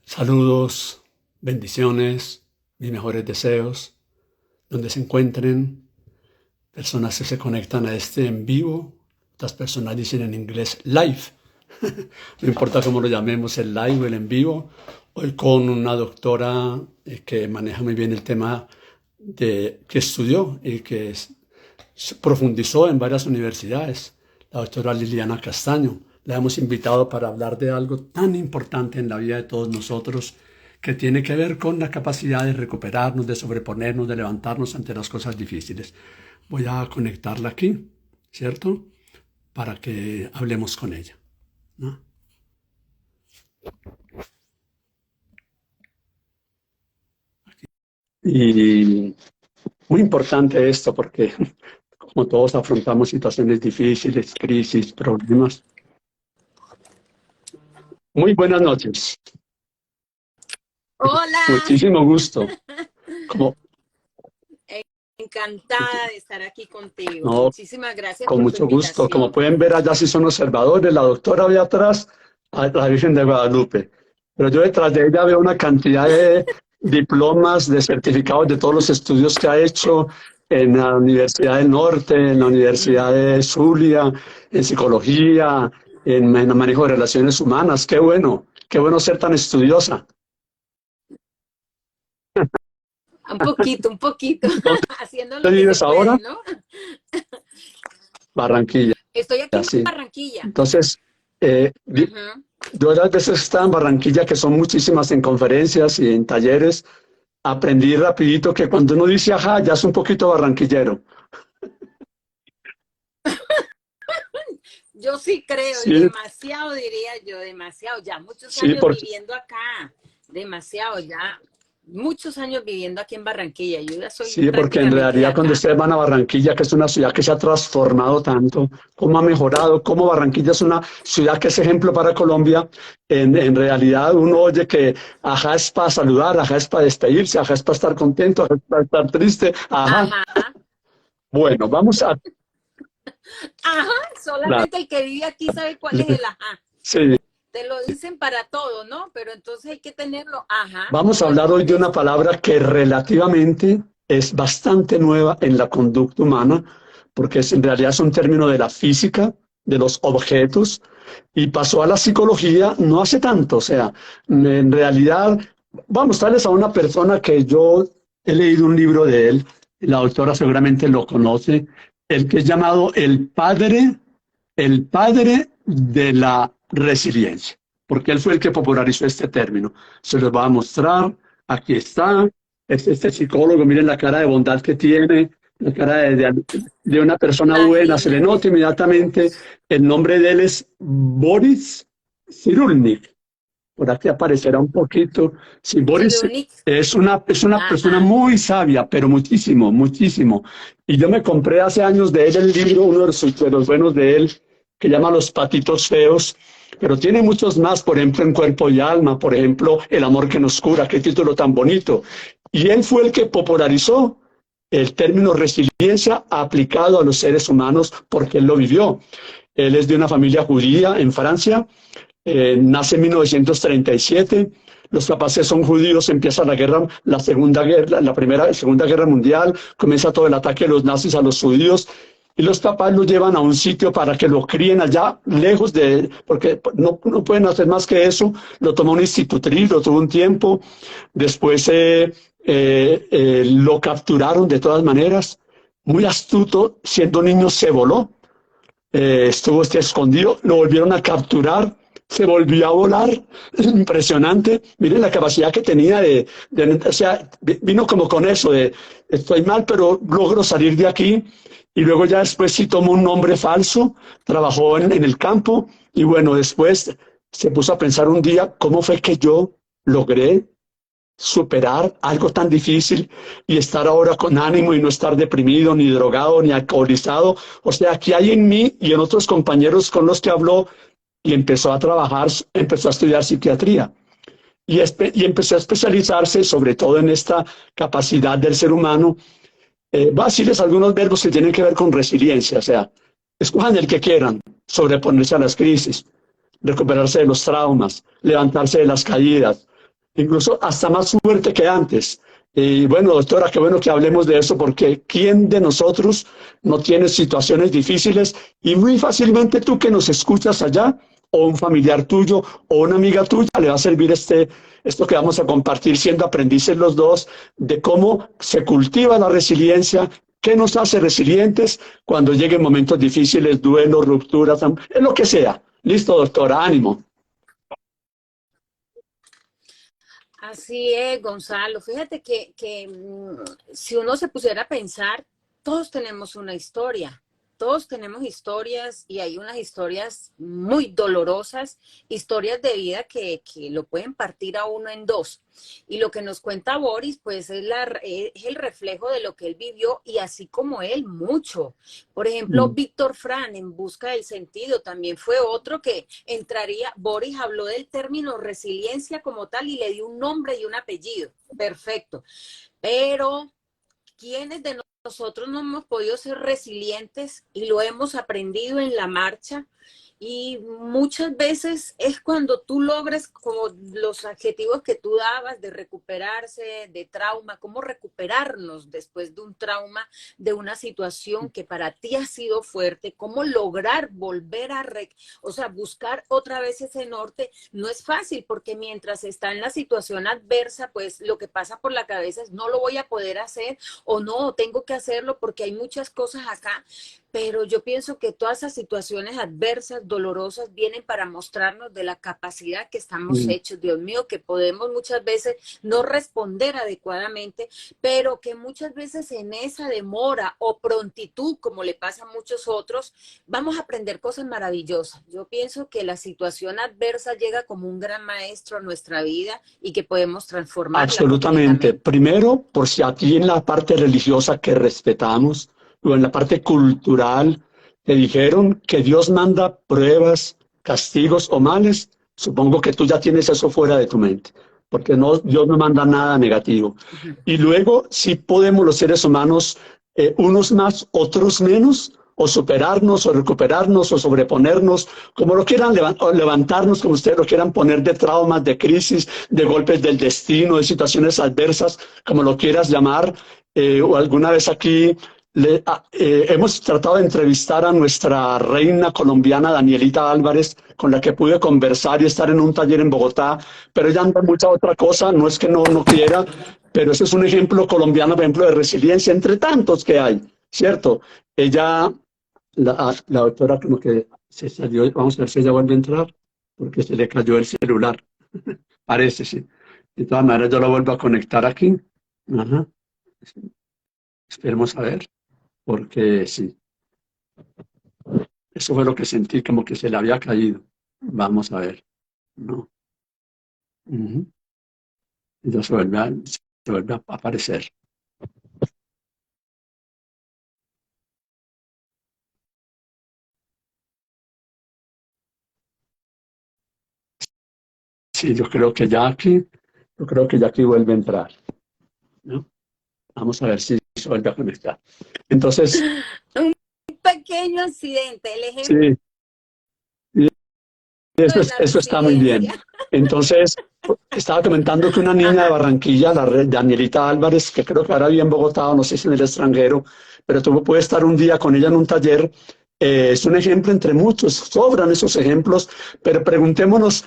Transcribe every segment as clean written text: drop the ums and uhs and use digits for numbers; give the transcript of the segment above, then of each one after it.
Saludos, bendiciones, mis mejores deseos, donde se encuentren personas que se conectan a este en vivo. Otras personas dicen en inglés live. No importa cómo lo llamemos, el live o el en vivo. Hoy con una doctora que maneja muy bien el tema que estudió y que profundizó en varias universidades, la doctora Liliana Castaño. La hemos invitado para hablar de algo tan importante en la vida de todos nosotros, que tiene que ver con la capacidad de recuperarnos, de sobreponernos, de levantarnos ante las cosas difíciles. Voy a conectarla aquí, ¿cierto? Para que hablemos con ella, ¿no? Y muy importante esto porque como todos afrontamos situaciones difíciles, crisis, problemas. Muy buenas noches. Hola. Muchísimo gusto. Como, Encantada de estar aquí contigo. no, Muchísimas gracias con por tu mucho gusto. Como invitación. pueden ver, allá sí son observadores. La doctora ve atrás a la Virgen de Guadalupe. Pero yo detrás de ella veo una cantidad de diplomas, de certificados de todos los estudios que ha hecho en la Universidad del Norte, en la Universidad de Zulia, en psicología, en manejo de relaciones humanas. Qué bueno ser tan estudiosa. Un poquito, ¿Dónde haciendo lo que se vives ahora? puede, ¿no? Barranquilla, Estoy aquí en sí. Barranquilla. Entonces, yo las veces que estaba en Barranquilla, que son muchísimas en conferencias y en talleres, aprendí rapidito que cuando uno dice ajá, ya es un poquito barranquillero. Yo sí creo, y Sí, demasiado diría yo, demasiado. Ya muchos sí, años viviendo acá, demasiado, ya muchos años viviendo aquí en Barranquilla. Yo ya soy sí, porque en prácticamente de realidad cuando acá. ustedes van a Barranquilla, que es una ciudad que se ha transformado tanto, cómo ha mejorado, cómo Barranquilla es una ciudad que es ejemplo para Colombia, en realidad uno oye que ajá es para saludar, ajá es para despedirse, ajá es para estar contento, ajá es para estar triste, ajá. Ajá, Bueno, vamos a... ajá, solamente el que vive aquí sabe cuál es el ajá. Sí, Te lo dicen para todo, ¿no? Pero entonces hay que tenerlo, ajá, vamos a todo el hablar hoy de una contexto. palabra que relativamente es bastante nueva en la conducta humana, porque en realidad es un término de la física, de los objetos, y pasó a la psicología no hace tanto. O sea, en realidad, vamos, tal vez a una persona que yo he leído un libro de él, la doctora seguramente lo conoce, el que es llamado el padre de la resiliencia, porque él fue el que popularizó este término. Se los va a mostrar, aquí está, es este psicólogo, miren la cara de bondad que tiene, la cara de una persona buena, se le nota Imagínate. inmediatamente. El nombre de él es Boris Cyrulnik. Por aquí aparecerá un poquito. Sí, Boris Chirunic. es una persona Ajá. muy sabia, pero muchísimo, muchísimo. Y yo me compré hace años de él el libro, uno de los buenos de él, que llama Los patitos feos, pero tiene muchos más, por ejemplo, En cuerpo y alma, por ejemplo, El amor que nos cura, qué título tan bonito. Y él fue el que popularizó el término resiliencia aplicado a los seres humanos porque él lo vivió. Él es de una familia judía en Francia, nace en 1937, los papás son judíos, empieza la guerra, la segunda guerra, segunda guerra mundial, comienza todo el ataque de los nazis a los judíos, y los papás lo llevan a un sitio para que lo críen allá, lejos de, porque no pueden hacer más que eso. Lo tomó un institutriz, lo tuvo un tiempo, después lo capturaron de todas maneras, muy astuto, siendo niño se voló, estuvo escondido, lo volvieron a capturar, se volvió a volar, impresionante. Miren la capacidad que tenía o sea, vino como con eso de estoy mal, pero logro salir de aquí. Y luego ya después sí tomó un nombre falso, trabajó en el campo y bueno, después se puso a pensar un día cómo fue que yo logré superar algo tan difícil y estar ahora con ánimo y no estar deprimido, ni drogado, ni alcoholizado. O sea, aquí hay en mí y en otros compañeros con los que habló, y empezó a trabajar, empezó a estudiar psiquiatría y empezó a especializarse sobre todo en esta capacidad del ser humano. Voy a decirles algunos verbos que tienen que ver con resiliencia. O sea, escojan el que quieran: sobreponerse a las crisis, recuperarse de los traumas, levantarse de las caídas, incluso hasta más fuerte que antes. Y bueno, doctora, qué bueno que hablemos de eso, porque ¿quién de nosotros no tiene situaciones difíciles? Y muy fácilmente tú que nos escuchas allá, o un familiar tuyo, o una amiga tuya, le va a servir esto que vamos a compartir siendo aprendices los dos, de cómo se cultiva la resiliencia, qué nos hace resilientes cuando lleguen momentos difíciles, duelos, rupturas, es lo que sea. Listo, doctora, ánimo. Así es, Gonzalo. Fíjate si uno se pusiera a pensar, todos tenemos una historia. Todos tenemos historias y hay unas historias muy dolorosas, historias de vida que lo pueden partir a uno en dos. Y lo que nos cuenta Boris, pues es el reflejo de lo que él vivió y así como él, mucho. Por ejemplo, Víctor Frank, En busca del sentido, también fue otro que entraría. Boris habló del término resiliencia como tal y le dio un nombre y un apellido. Perfecto. Pero, ¿quiénes de nosotros no hemos podido ser resilientes y lo hemos aprendido en la marcha? Y muchas veces es cuando tú logras como los adjetivos que tú dabas de recuperarse, de trauma, cómo recuperarnos después de un trauma, de una situación que para ti ha sido fuerte, cómo lograr volver o sea, buscar otra vez ese norte. No es fácil porque mientras está en la situación adversa, pues lo que pasa por la cabeza es no lo voy a poder hacer o no, tengo que hacerlo porque hay muchas cosas acá. Pero yo pienso que todas esas situaciones adversas, dolorosas, vienen para mostrarnos de la capacidad que estamos hechos, Dios mío, que podemos muchas veces no responder adecuadamente, pero que muchas veces en esa demora o prontitud, como le pasa a muchos otros, vamos a aprender cosas maravillosas. Yo pienso que la situación adversa llega como un gran maestro a nuestra vida y que podemos transformarla Absolutamente. completamente. Primero, por si aquí en la parte religiosa que respetamos, o en la parte cultural, te dijeron que Dios manda pruebas, castigos o males, supongo que tú ya tienes eso fuera de tu mente, porque no, Dios no manda nada negativo. Y luego, si podemos los seres humanos, unos más, otros menos, o superarnos, o recuperarnos, o sobreponernos, como lo quieran levantarnos, como ustedes lo quieran poner, de traumas, de crisis, de golpes del destino, de situaciones adversas, como lo quieras llamar. O alguna vez aquí hemos tratado de entrevistar a nuestra reina colombiana, Danielita Álvarez, con la que pude conversar y estar en un taller en Bogotá, pero ella anda en mucha otra cosa, no es que no quiera, pero ese es un ejemplo colombiano, por ejemplo, de resiliencia entre tantos que hay, ¿cierto? Ella, la doctora como que se salió, vamos a ver si ella vuelve a entrar, porque se le cayó el celular, parece, sí. De todas maneras, yo lo vuelvo a conectar aquí. Ajá. Esperemos a ver, porque sí. Eso fue lo que sentí, como que se le había caído. Vamos a ver. No. Ujú. Y ya se vuelve a aparecer. Sí, yo creo que ya aquí vuelve a entrar, ¿no? Vamos a ver si se vuelve a conectar. Entonces, Un pequeño accidente, el ejemplo sí, y de la eso está muy bien. resiliencia. Entonces, estaba comentando que una niña de Ajá. Barranquilla, Danielita Álvarez, que creo que ahora vive en Bogotá, o no sé si en el extranjero, pero tú puedes estar un día con ella en un taller. Es un ejemplo entre muchos, sobran esos ejemplos, pero preguntémonos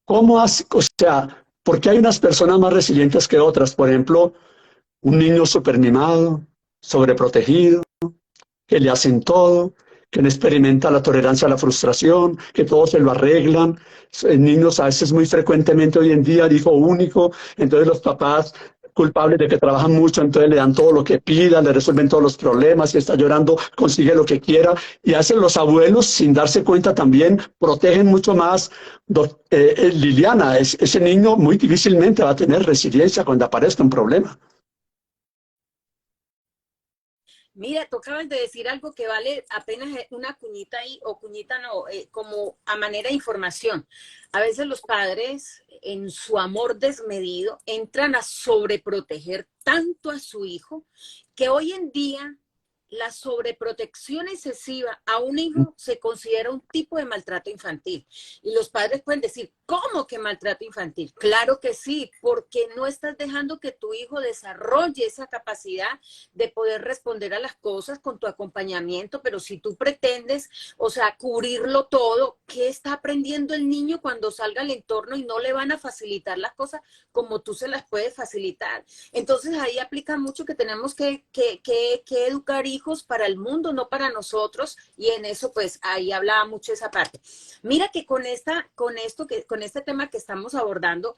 cómo hace, o sea, ¿por qué hay unas personas más resilientes que otras? Por ejemplo, un niño súper mimado, sobreprotegido, que le hacen todo, que no experimenta la tolerancia a la frustración, que todo se lo arreglan. Niños a veces muy frecuentemente hoy en día, el hijo único, entonces los papás culpables de que trabajan mucho, entonces le dan todo lo que pida, le resuelven todos los problemas, si está llorando, consigue lo que quiera, y hacen los abuelos, sin darse cuenta también, protegen mucho más. Liliana, ese niño muy difícilmente va a tener resiliencia cuando aparezca un problema. Mira, tú acabas de decir algo que vale apenas una cuñita ahí, o cuñita no, como a manera de información. A veces los padres, en su amor desmedido, entran a sobreproteger tanto a su hijo que hoy en día la sobreprotección excesiva a un hijo se considera un tipo de maltrato infantil. Y los padres pueden decir, ¿cómo que maltrato infantil? Claro que sí, porque no estás dejando que tu hijo desarrolle esa capacidad de poder responder a las cosas con tu acompañamiento, pero si tú pretendes, o sea, cubrirlo todo, ¿qué está aprendiendo el niño cuando salga al entorno y no le van a facilitar las cosas como tú se las puedes facilitar? Entonces ahí aplica mucho que tenemos que educar hijos para el mundo, no para nosotros, y en eso pues ahí hablaba mucho esa parte. Mira que con este tema que estamos abordando,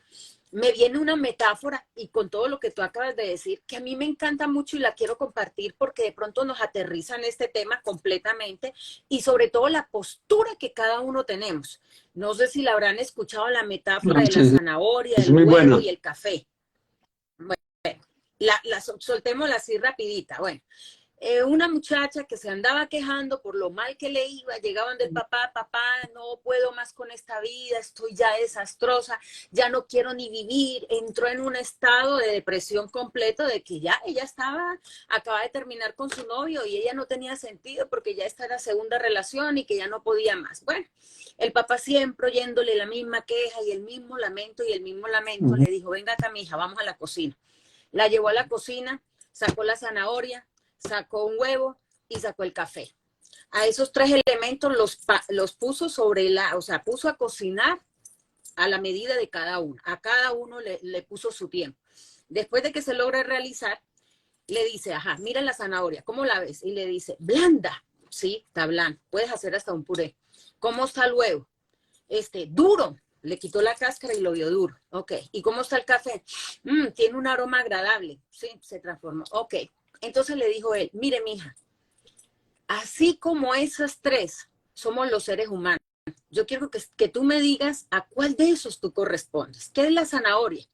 me viene una metáfora y con todo lo que tú acabas de decir, que a mí me encanta mucho y la quiero compartir porque de pronto nos aterriza en este tema completamente y sobre todo la postura que cada uno tenemos. No sé si la habrán escuchado, la metáfora de la zanahoria, Es el muy huevo buena. y el café. Bueno, soltémosla así rapidita. Bueno, una muchacha que se andaba quejando por lo mal que le iba, llegaban del papá, papá, no puedo más con esta vida, estoy ya desastrosa, ya no quiero ni vivir, entró en un estado de depresión completo de que ya ella acaba de terminar con su novio y ella no tenía sentido porque ya esta era segunda relación y que ya no podía más. Bueno, el papá siempre oyéndole la misma queja y el mismo lamento y el mismo lamento, le dijo, venga acá, mi hija, vamos a la cocina. La llevó a la cocina, sacó la zanahoria, sacó un huevo y sacó el café. A esos tres elementos los puso puso a cocinar a la medida de cada uno. A cada uno le puso su tiempo. Después de que se logra realizar, le dice, ajá, mira la zanahoria, ¿cómo la ves? Y le dice, blanda. Sí, está blanda. Puedes hacer hasta un puré. ¿Cómo está el huevo? Duro. Le quitó la cáscara y lo vio duro. Ok. ¿Y cómo está el café? Tiene un aroma agradable. Sí, se transformó. Ok. Entonces le dijo él, mire, mija, así como esas tres somos los seres humanos, yo quiero que tú me digas a cuál de esos tú correspondes. ¿Qué es la zanahoria?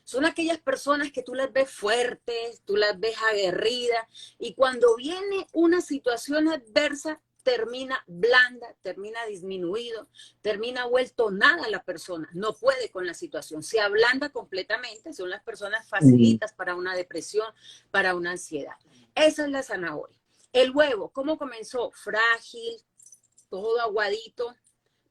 Son aquellas personas que tú las ves fuertes, tú las ves aguerridas, y cuando viene una situación adversa, termina blanda, termina disminuido, termina vuelto nada la persona, no puede con la situación, se ablanda completamente, son las personas facilitas para una depresión, para una ansiedad. Esa es la zanahoria. El huevo, ¿cómo comenzó? Frágil, todo aguadito,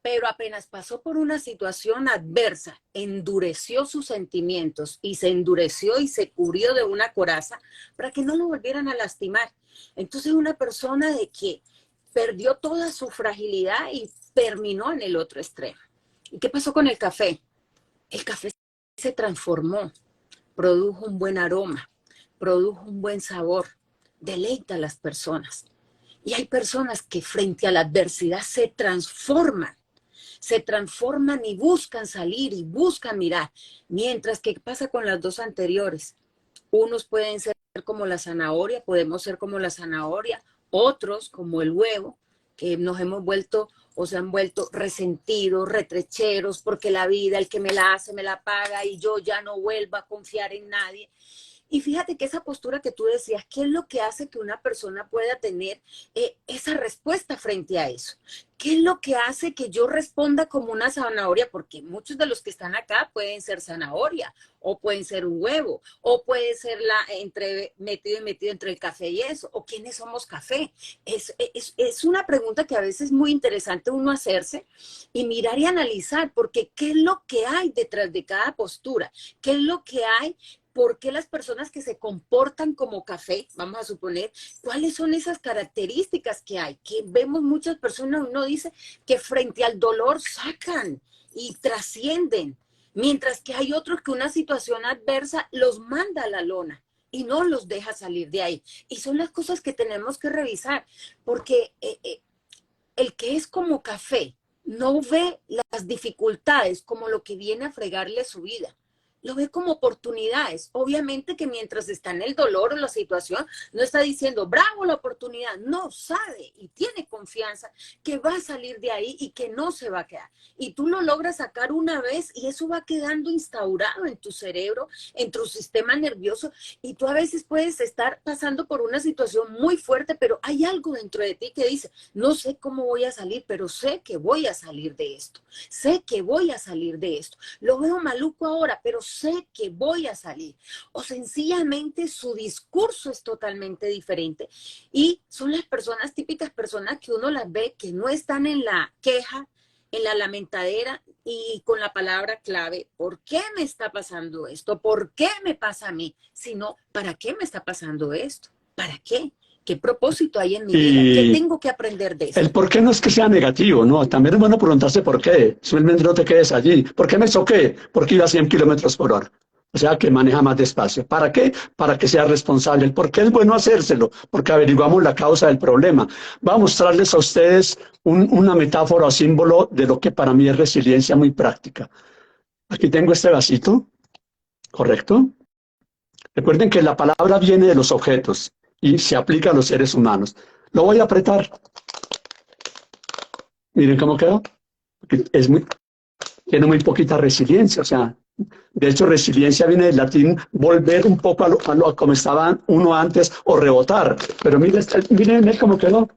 pero apenas pasó por una situación adversa, endureció sus sentimientos y se endureció y se cubrió de una coraza para que no lo volvieran a lastimar. Entonces una persona de que perdió toda su fragilidad y terminó en el otro extremo. ¿Y qué pasó con el café? El café se transformó, produjo un buen aroma, produjo un buen sabor, deleita a las personas. Y hay personas que frente a la adversidad se transforman y buscan salir y buscan mirar. Mientras que pasa con las dos anteriores. Unos pueden ser como la zanahoria, podemos ser como la zanahoria, otros como el huevo, que nos hemos vuelto o se han vuelto resentidos, retrecheros, porque la vida, el que me la hace, me la paga y yo ya no vuelvo a confiar en nadie. Y fíjate que esa postura que tú decías, ¿qué es lo que hace que una persona pueda tener esa respuesta frente a eso? ¿Qué es lo que hace que yo responda como una zanahoria? Porque muchos de los que están acá pueden ser zanahoria, o pueden ser un huevo, o puede ser metido entre el café y eso, o quiénes somos café. Es una pregunta que a veces es muy interesante uno hacerse y mirar y analizar, porque ¿qué es lo que hay detrás de cada postura? ¿Qué es lo que hay? ¿Por qué las personas que se comportan como café, vamos a suponer, cuáles son esas características que hay? Que vemos muchas personas, uno dice que frente al dolor sacan y trascienden, mientras que hay otros que una situación adversa los manda a la lona y no los deja salir de ahí. Y son las cosas que tenemos que revisar, porque el que es como café no ve las dificultades como lo que viene a fregarle su vida, lo ve como oportunidades. Obviamente que mientras está en el dolor o la situación, no está diciendo, bravo la oportunidad, no, sabe y tiene confianza que va a salir de ahí y que no se va a quedar. Y tú lo logras sacar una vez y eso va quedando instaurado en tu cerebro, en tu sistema nervioso, y tú a veces puedes estar pasando por una situación muy fuerte, pero hay algo dentro de ti que dice, no sé cómo voy a salir, pero sé que voy a salir de esto, sé que voy a salir de esto. Lo veo maluco ahora, pero sé que voy a salir. O sencillamente su discurso es totalmente diferente. Y son las personas, típicas personas que uno las ve que no están en la queja, en la lamentadera y con la palabra clave, ¿por qué me está pasando esto? ¿Por qué me pasa a mí? Sino, ¿para qué me está pasando esto? ¿Para qué? ¿Qué propósito hay en mi vida? ¿Qué Y tengo que aprender de el esto? por qué no es que sea negativo, ¿no? También es bueno preguntarse por qué. Simplemente no te quedes allí. ¿Por qué me choqué? Porque iba a 100 kilómetros por hora. O sea, que maneja más despacio. ¿Para qué? Para que sea responsable. ¿El por qué es bueno hacérselo? Porque averiguamos la causa del problema. Voy a mostrarles a ustedes una metáfora o símbolo de lo que para mí es resiliencia muy práctica. Aquí tengo este vasito, ¿correcto? Recuerden que la palabra viene de los objetos y se aplica a los seres humanos. Lo voy a apretar. Miren cómo quedó. Tiene muy poquita resiliencia. O sea, de hecho, resiliencia viene del latín volver un poco a como estaba uno antes o rebotar. Pero miren cómo quedó.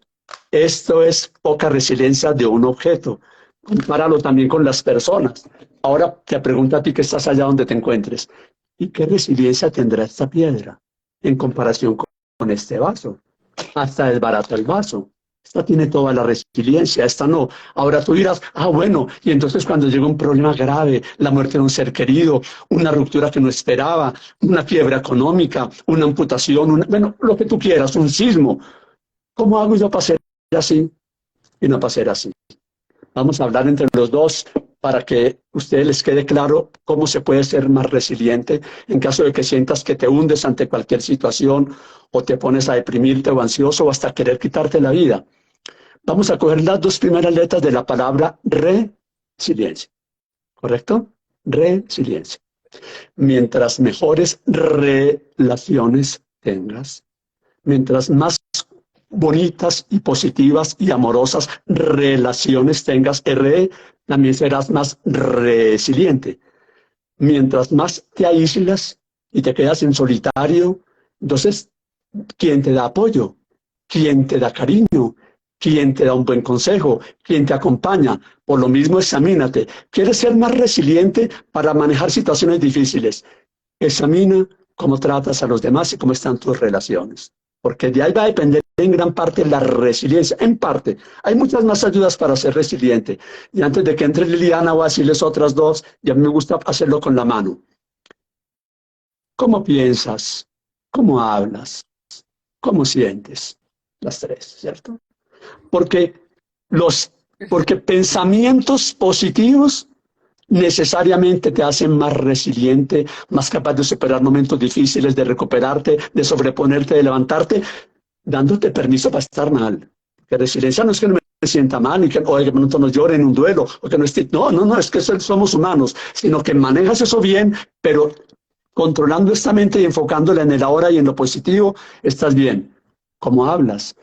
Esto es poca resiliencia de un objeto. Compáralo también con las personas. Ahora te pregunto a ti que estás allá donde te encuentres. ¿Y qué resiliencia tendrá esta piedra en comparación con este vaso? Hasta desbarata el vaso. Esta tiene toda la resiliencia, esta no. Ahora tú dirás, bueno, y entonces cuando llega un problema grave, la muerte de un ser querido, una ruptura que no esperaba, una quiebra económica, una amputación, bueno, lo que tú quieras, un sismo, ¿cómo hago yo para ser así y no para ser así? Vamos a hablar entre los dos para que a ustedes les quede claro cómo se puede ser más resiliente en caso de que sientas que te hundes ante cualquier situación o te pones a deprimirte o ansioso o hasta querer quitarte la vida. Vamos a coger las dos primeras letras de la palabra resiliencia, ¿correcto? Resiliencia. Mientras mejores relaciones tengas, mientras más bonitas y positivas y amorosas relaciones tengas, también serás más resiliente. Mientras más te aíslas y te quedas en solitario, entonces, ¿quién te da apoyo? ¿Quién te da cariño? ¿Quién te da un buen consejo? ¿Quién te acompaña? Por lo mismo, examínate. ¿Quieres ser más resiliente para manejar situaciones difíciles? Examina cómo tratas a los demás y cómo están tus relaciones. Porque de ahí va a depender en gran parte la resiliencia. En parte, hay muchas más ayudas para ser resiliente. Y antes de que entre Liliana, voy a decirles otras dos, y a mí me gusta hacerlo con la mano. ¿Cómo piensas? ¿Cómo hablas? ¿Cómo sientes? Las tres, ¿cierto? Porque, porque pensamientos positivos necesariamente te hacen más resiliente, más capaz de superar momentos difíciles, de recuperarte, de sobreponerte, de levantarte, dándote permiso para estar mal. Que resiliencia no es que no me sienta mal, y que, o que no llore en un duelo, o que no esté, no, es que somos humanos, sino que manejas eso bien, pero controlando esta mente y enfocándola en el ahora y en lo positivo, estás bien. ¿Cómo hablas?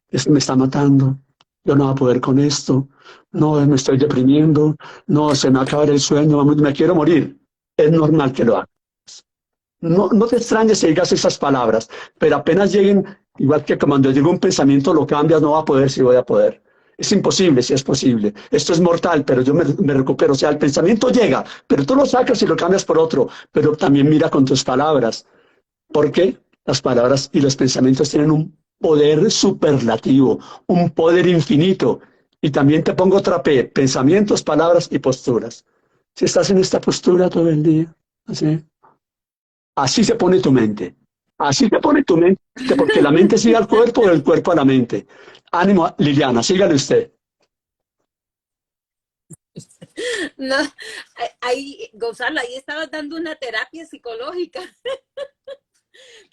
Esto me está matando, yo no voy a poder con esto, no, me estoy deprimiendo, no, se me va a acabar el sueño, me quiero morir. Es normal que lo hagas. No te extrañes si digas esas palabras, pero apenas lleguen, igual que cuando llega un pensamiento lo cambias, no va a poder, si voy a poder. Es imposible, si es posible. Esto es mortal, pero yo me recupero. O sea, el pensamiento llega, pero tú lo sacas y lo cambias por otro. Pero también mira con tus palabras, porque las palabras y los pensamientos tienen un poder superlativo, un poder infinito. Y también te pongo otra P, pensamientos, palabras y posturas. Si estás en esta postura todo el día, así, así se pone tu mente. Así se pone tu mente, porque la mente sigue al cuerpo o el cuerpo a la mente. Ánimo, Liliana, sígale usted. No, ahí, Gonzalo, ahí estabas dando una terapia psicológica.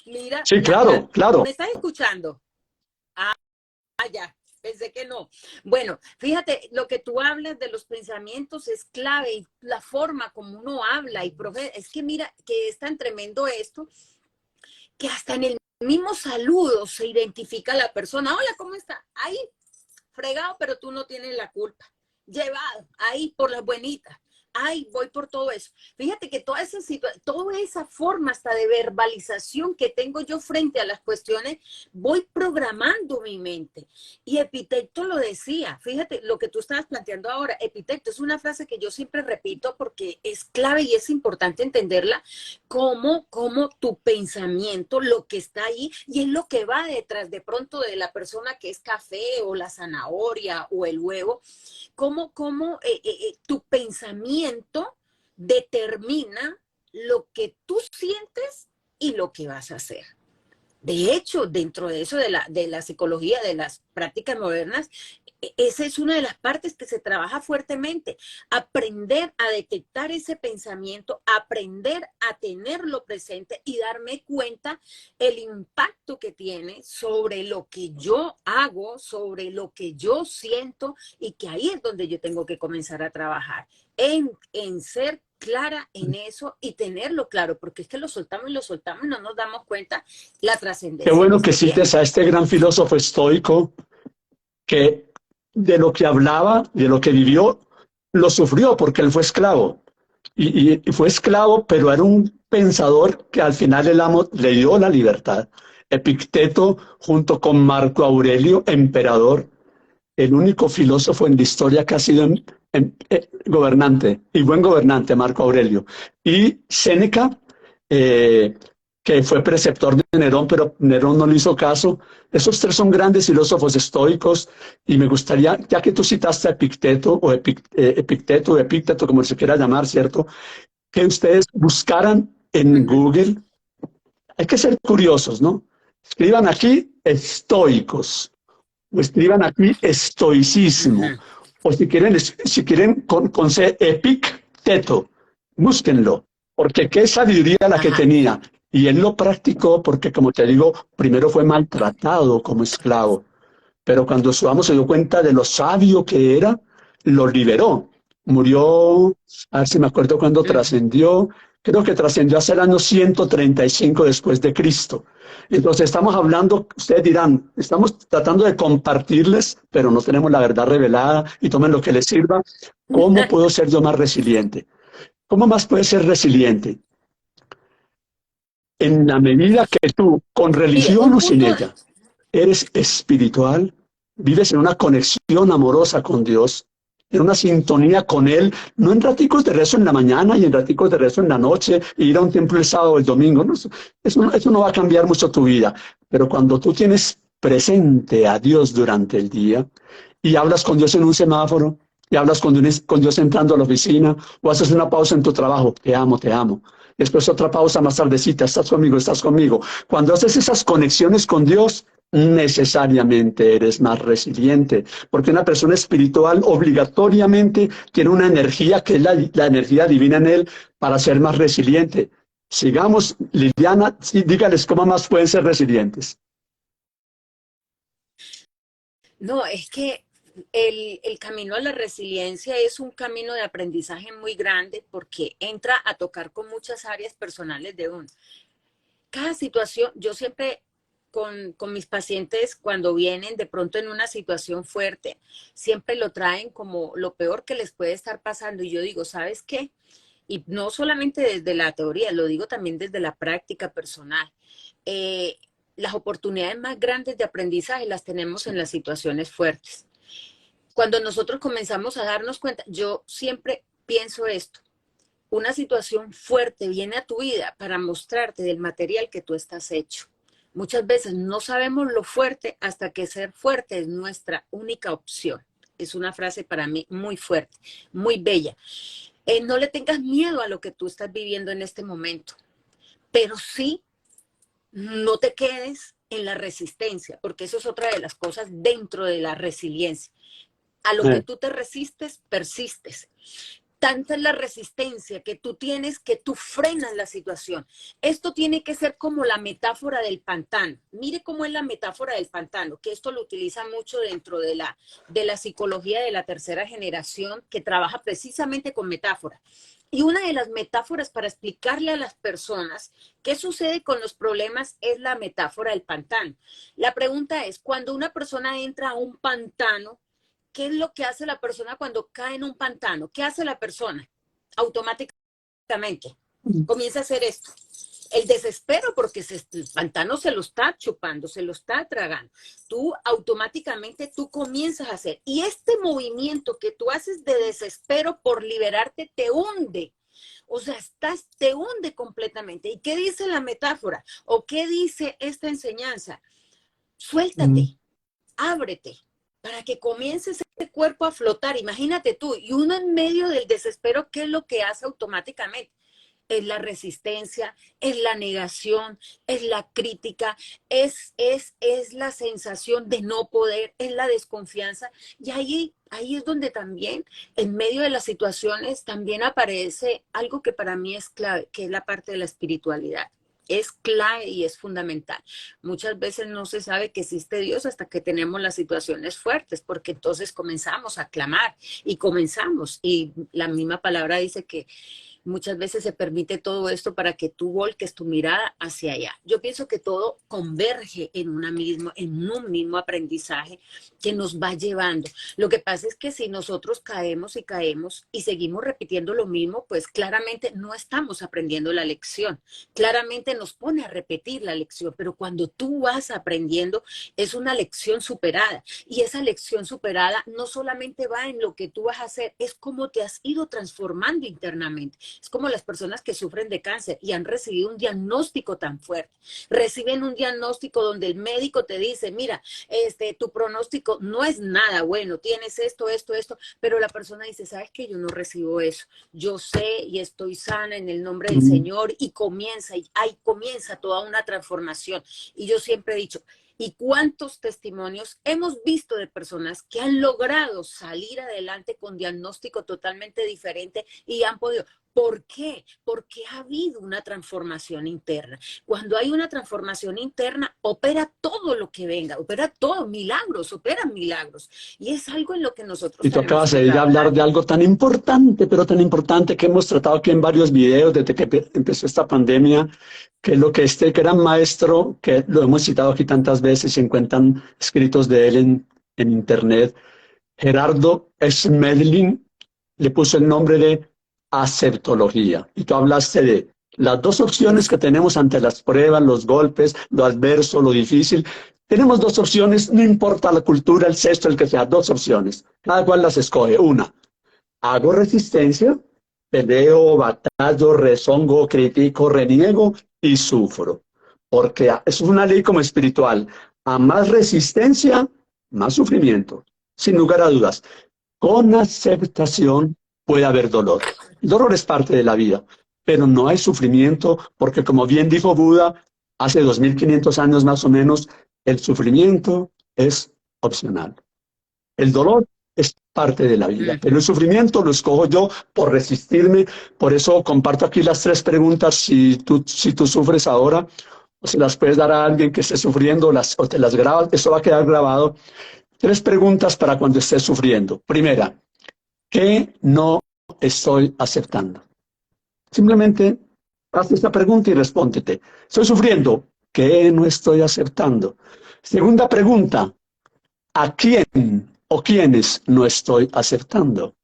Mira, Sí, claro, claro. ¿me estás escuchando? Ah, ya, pensé que no. Bueno, fíjate, lo que tú hablas de los pensamientos es clave y la forma como uno habla y es que mira que es tan tremendo esto que hasta en el mismo saludo se identifica la persona. Hola, ¿cómo está? Ahí, fregado, pero tú no tienes la culpa. Llevado ahí por las buenitas. ay, voy por todo eso. Fíjate que toda toda esa forma hasta de verbalización que tengo yo frente a las cuestiones, voy programando mi mente. Y Epicteto lo decía, fíjate lo que tú estabas planteando ahora, Epicteto es una frase que yo siempre repito porque es clave y es importante entenderla, como tu pensamiento, lo que está ahí, y es lo que va detrás de pronto de la persona que es café o la zanahoria o el huevo, tu pensamiento determina lo que tú sientes y lo que vas a hacer. De hecho, dentro de eso de la psicología, de las prácticas modernas, esa es una de las partes que se trabaja fuertemente. Aprender a detectar ese pensamiento, aprender a tenerlo presente y darme cuenta el impacto que tiene sobre lo que yo hago, sobre lo que yo siento, y que ahí es donde yo tengo que comenzar a trabajar, en ser clara en eso y tenerlo claro, porque es que lo soltamos y no nos damos cuenta la Qué trascendencia que bueno que esto tiene. cites a este gran filósofo estoico que de lo que hablaba, de lo que vivió, lo sufrió porque él fue esclavo. Y fue esclavo, pero era un pensador que al final el amo le dio la libertad. Epicteto, junto con Marco Aurelio, emperador, el único filósofo en la historia que ha sido gobernante, y buen gobernante, Marco Aurelio. Y Séneca, eh, que fue preceptor de Nerón, pero Nerón no le hizo caso. Esos tres son grandes filósofos estoicos, y me gustaría, ya que tú citaste a Epicteto, o Epicteto, o Epicteto, como se quiera llamar, ¿cierto? Que ustedes buscaran Uh en -huh, Google. Hay que ser curiosos, ¿no? Escriban aquí estoicos, o escriban aquí uh estoicismo, -huh. o si quieren con C, Epicteto, búsquenlo, porque qué sabiduría la que Ajá. tenía. Y él lo practicó porque, como te digo, primero fue maltratado como esclavo, pero cuando su amo se dio cuenta de lo sabio que era, lo liberó. Murió, a ver si me acuerdo cuándo Uh -huh. trascendió, creo que trascendió hacia el año 135 después de Cristo. Entonces estamos hablando, ustedes dirán, estamos tratando de compartirles, pero no tenemos la verdad revelada y tomen lo que les sirva. ¿Cómo puedo ser yo más resiliente? ¿Cómo más puedes ser resiliente? En la medida que tú, con Mire, religión un o sin punto, ella, eres espiritual, vives en una conexión amorosa con Dios, en una sintonía con Él, no en raticos de rezo en la mañana y en raticos de rezo en la noche, e ir a un templo el sábado o el domingo, no, eso no va a cambiar mucho tu vida, pero cuando tú tienes presente a Dios durante el día y hablas con Dios en un semáforo, y hablas con Dios entrando a la oficina, o haces una pausa en tu trabajo, te amo, te amo. Después otra pausa más tardecita, estás conmigo, estás conmigo. Cuando haces esas conexiones con Dios, necesariamente eres más resiliente, porque una persona espiritual obligatoriamente tiene una energía que es la energía divina en él para ser más resiliente. Sigamos, Liliana, sí, dígales cómo más pueden ser resilientes. no, es que el camino a la resiliencia es un camino de aprendizaje muy grande porque entra a tocar con muchas áreas personales de uno. Cada situación, yo siempre con mis pacientes cuando vienen de pronto en una situación fuerte, siempre lo traen como lo peor que les puede estar pasando. Y yo digo, ¿sabes qué? Y no solamente desde la teoría, lo digo también desde la práctica personal. Eh, las oportunidades más grandes de aprendizaje las tenemos en las situaciones fuertes. Cuando nosotros comenzamos a darnos cuenta, yo siempre pienso esto, una situación fuerte viene a tu vida para mostrarte del material que tú estás hecho. Muchas veces no sabemos lo fuerte hasta que ser fuerte es nuestra única opción. Es una frase para mí muy fuerte, muy bella. No le tengas miedo a lo que tú estás viviendo en este momento, pero sí no te quedes en la resistencia, porque eso es otra de las cosas dentro de la resiliencia. A lo que Eh, tú te resistes, persistes. Tanta es la resistencia que tú tienes que tú frenas la situación. Esto tiene que ser como la metáfora del pantano. Mire cómo es la metáfora del pantano, que esto lo utiliza mucho dentro de la psicología de la tercera generación, que trabaja precisamente con metáforas. Y una de las metáforas para explicarle a las personas qué sucede con los problemas es la metáfora del pantano. La pregunta es, cuando una persona entra a un pantano, ¿qué es lo que hace la persona cuando cae en un pantano? ¿Qué hace la persona? automáticamente comienza a hacer esto. El desespero porque el pantano se lo está chupando, se lo está tragando. Tú automáticamente tú comienzas a hacer. Y este movimiento que tú haces de desespero por liberarte te hunde. O sea, te hunde completamente. ¿Y qué dice la metáfora? ¿O qué dice esta enseñanza? Suéltate, ábrete, para que comience ese cuerpo a flotar. Imagínate tú, y uno en medio del desespero, ¿qué es lo que hace automáticamente? Es la resistencia, es la negación, es la crítica, es la sensación de no poder, es la desconfianza. Y ahí es donde también, en medio de las situaciones, también aparece algo que para mí es clave, que es la parte de la espiritualidad. Es clave y es fundamental. Muchas veces no se sabe que existe Dios hasta que tenemos las situaciones fuertes, porque entonces comenzamos a clamar y comenzamos. Y la misma palabra dice que muchas veces se permite todo esto para que tú volques tu mirada hacia allá. Yo pienso que todo converge en en un mismo aprendizaje que nos va llevando. Lo que pasa es que si nosotros caemos y caemos y seguimos repitiendo lo mismo, pues claramente no estamos aprendiendo la lección. Claramente nos pone a repetir la lección, pero cuando tú vas aprendiendo es una lección superada. Y esa lección superada no solamente va en lo que tú vas a hacer, es cómo te has ido transformando internamente. Es como las personas que sufren de cáncer y han recibido un diagnóstico tan fuerte. Reciben un diagnóstico donde el médico te dice, mira, tu pronóstico no es nada bueno, tienes esto, pero la persona dice, ¿sabes qué? Yo no recibo eso. Yo sé y estoy sana en el nombre del Señor y ahí comienza toda una transformación. Y yo siempre he dicho, ¿y cuántos testimonios hemos visto de personas que han logrado salir adelante con diagnóstico totalmente diferente y han podido? ¿Por qué? Porque ha habido una transformación interna. Cuando hay una transformación interna, opera todo lo que venga, opera todo, operan milagros. Y es algo en lo que nosotros Y tú tenemos acabas que de hablar trabajar. de algo tan importante, pero tan importante que hemos tratado aquí en varios videos desde que empezó esta pandemia, que es lo que este gran maestro, que lo hemos citado aquí tantas veces, se encuentran escritos de él en internet, Gerardo Schmedlin, le puso el nombre de aceptología. Y tú hablaste de las dos opciones que tenemos ante las pruebas, los golpes, lo adverso, lo difícil. Tenemos dos opciones, no importa la cultura, el sexto, el que sea, dos opciones. Cada cual las escoge. Una, hago resistencia, peleo, batallo, rezongo, critico, reniego y sufro. Porque eso es una ley como espiritual. A más resistencia, más sufrimiento. Sin lugar a dudas. Con aceptación puede haber dolor. El dolor es parte de la vida, pero no hay sufrimiento porque, como bien dijo Buda, hace 2500 años más o menos, el sufrimiento es opcional. El dolor es parte de la vida, pero el sufrimiento lo escojo yo por resistirme. Por eso comparto aquí las tres preguntas. Si tú sufres ahora, o se las puedes dar a alguien que esté sufriendo, o te las grabas, eso va a quedar grabado. Tres preguntas para cuando estés sufriendo. Primera, ¿qué no estoy aceptando? Simplemente haz esta pregunta y respóndete. Estoy sufriendo. ¿Qué no estoy aceptando? Segunda pregunta, ¿a quién o quiénes no estoy aceptando?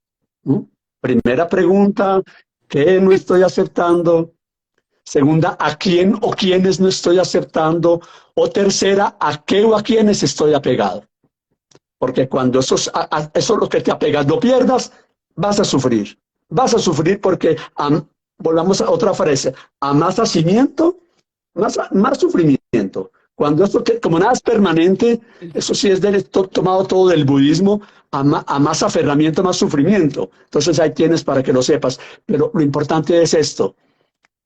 ¿Mm? Primera pregunta, ¿qué no estoy aceptando? Segunda, ¿a quién o quiénes no estoy aceptando? O tercera, ¿a qué o a quiénes estoy apegado? Porque cuando eso es lo que te apegas, lo pierdas, vas a sufrir. Vas a sufrir porque, volvamos a otra frase, a más hacimiento, más sufrimiento. Cuando esto, como nada es permanente, eso sí es tomado todo del budismo, a más aferramiento, más sufrimiento. Entonces ahí tienes para que lo sepas. Pero lo importante es esto.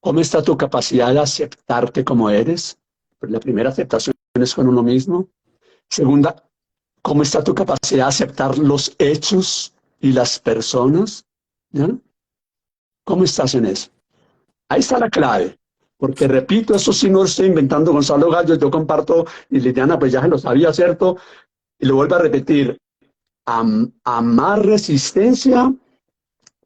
¿Cómo está tu capacidad de aceptarte como eres? Pues la primera aceptación es con uno mismo. Segunda, ¿cómo está tu capacidad de aceptar los hechos y las personas? ¿Ya? ¿Cómo estás en eso? Ahí está la clave. Porque repito, eso sí no lo estoy inventando Gonzalo Gallo, yo comparto, y Liliana pues ya se lo sabía, ¿cierto? Y lo vuelvo a repetir, a más resistencia,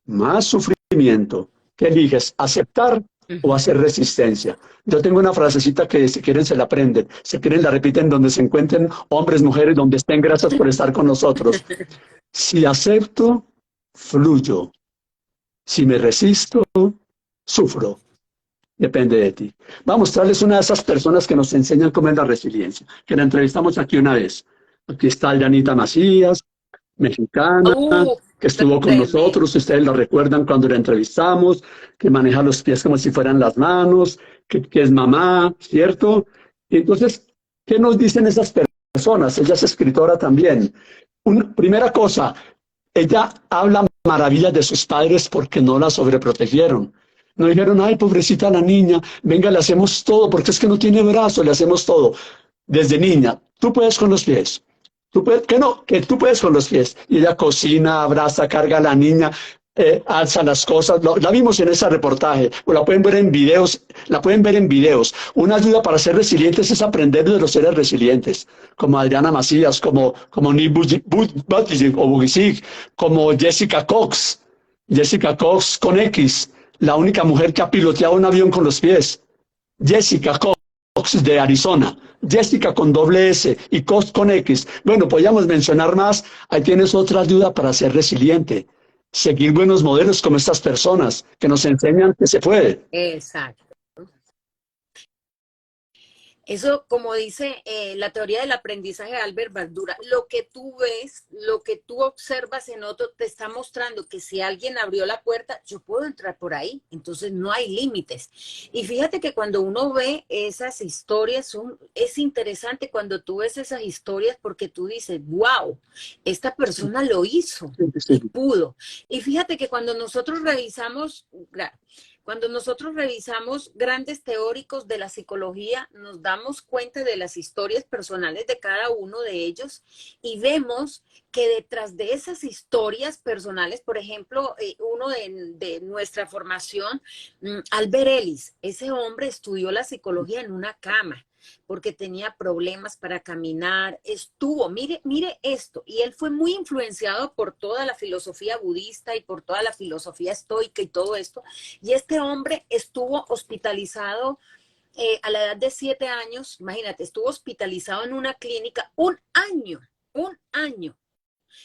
más sufrimiento. ¿Qué eliges? ¿Aceptar o hacer resistencia? Yo tengo una frasecita que si quieren se la aprenden, si quieren la repiten donde se encuentren hombres, mujeres, donde estén, gracias por estar con nosotros. Si acepto, fluyo. Si me resisto, sufro. Depende de ti. Voy a mostrarles una de esas personas que nos enseñan cómo es la resiliencia, que la entrevistamos aquí una vez. Aquí está Yanita Macías, mexicana, Uh, que estuvo con Tremendo. nosotros, ustedes lo recuerdan cuando la entrevistamos, que maneja los pies como si fueran las manos, que es mamá, ¿cierto? Y entonces, ¿qué nos dicen esas personas? Ella es escritora también. Primera cosa, ella habla maravillas de sus padres porque no la sobreprotegieron. No dijeron, ay, pobrecita la niña, venga, le hacemos todo, porque es que no tiene brazo, le hacemos todo. Desde niña, tú puedes con los pies. Tú puedes, que no, que tú puedes con los pies. Y ella cocina, abraza, carga a la niña, alza las cosas. La vimos en ese reportaje, o la pueden ver en videos, la pueden ver en videos. Una ayuda para ser resilientes es aprender de los seres resilientes, como Adriana Macías, como Nick Buttigieg o Bugisic, como Jessica Cox con X, la única mujer que ha piloteado un avión con los pies. Jessica Cox de Arizona, Jessica con doble S y Cox con X. Bueno, podríamos mencionar más. Ahí tienes otra ayuda para ser resiliente. Seguir buenos modelos como estas personas que nos enseñan que se puede. Exacto. Eso, como dice la teoría del aprendizaje de Albert Bandura, lo que tú ves, lo que tú observas en otro, te está mostrando que si alguien abrió la puerta, yo puedo entrar por ahí. Entonces no hay límites. Y fíjate que cuando uno ve esas historias, es interesante cuando tú ves esas historias porque tú dices, wow, esta persona lo hizo y pudo. Y fíjate que cuando nosotros revisamos grandes teóricos de la psicología, nos damos cuenta de las historias personales de cada uno de ellos y vemos que detrás de esas historias personales, por ejemplo, uno de nuestra formación, Albert Ellis, ese hombre estudió la psicología en una cama porque tenía problemas para caminar, mire esto, y él fue muy influenciado por toda la filosofía budista y por toda la filosofía estoica y todo esto, y este hombre estuvo hospitalizado a la edad de 7 años, imagínate, estuvo hospitalizado en una clínica un año,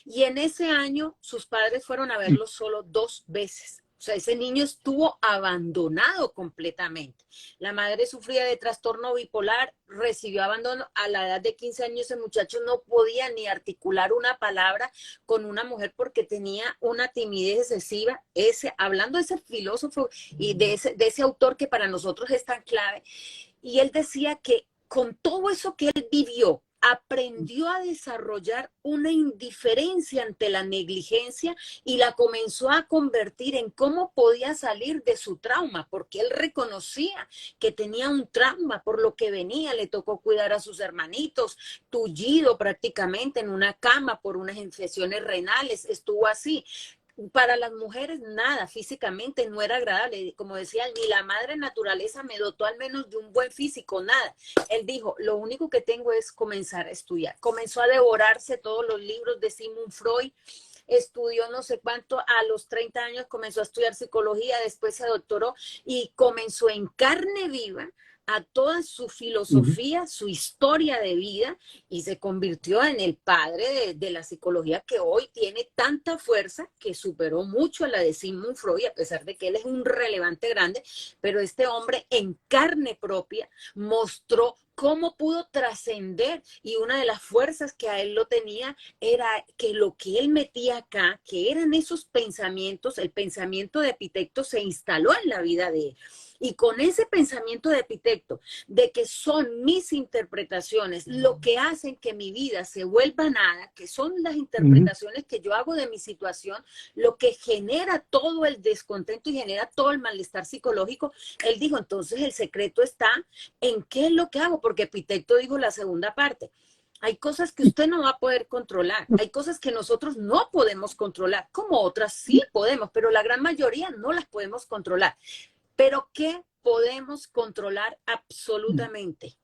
y en ese año sus padres fueron a verlo solo 2 veces. O sea, ese niño estuvo abandonado completamente. La madre sufría de trastorno bipolar, recibió abandono. A la edad de 15 años ese muchacho no podía ni articular una palabra con una mujer porque tenía una timidez excesiva. Hablando de ese filósofo y de ese autor que para nosotros es tan clave, y él decía que con todo eso que él vivió, aprendió a desarrollar una indiferencia ante la negligencia y la comenzó a convertir en cómo podía salir de su trauma, porque él reconocía que tenía un trauma por lo que venía, le tocó cuidar a sus hermanitos, tullido prácticamente en una cama por unas infecciones renales, estuvo así. Para las mujeres nada, físicamente no era agradable, como decía, ni la madre naturaleza me dotó al menos de un buen físico, nada. Él dijo, lo único que tengo es comenzar a estudiar. Comenzó a devorarse todos los libros de Sigmund Freud, estudió no sé cuánto, a los 30 años comenzó a estudiar psicología, después se doctoró y comenzó en carne viva a toda su filosofía, su historia de vida y se convirtió en el padre de la psicología que hoy tiene tanta fuerza que superó mucho a la de Sigmund Freud, a pesar de que él es un relevante grande, pero este hombre en carne propia mostró cómo pudo trascender y una de las fuerzas que a él lo tenía era que lo que él metía acá, que eran esos pensamientos, el pensamiento de Epicteto se instaló en la vida de él. Y con ese pensamiento de Epicteto, de que son mis interpretaciones lo que hacen que mi vida se vuelva nada, que son las interpretaciones que yo hago de mi situación, lo que genera todo el descontento y genera todo el malestar psicológico, él dijo, entonces el secreto está en qué es lo que hago, porque Epicteto dijo la segunda parte. Hay cosas que usted no va a poder controlar, hay cosas que nosotros no podemos controlar, como otras sí podemos, pero la gran mayoría no las podemos controlar. Pero ¿qué podemos controlar absolutamente?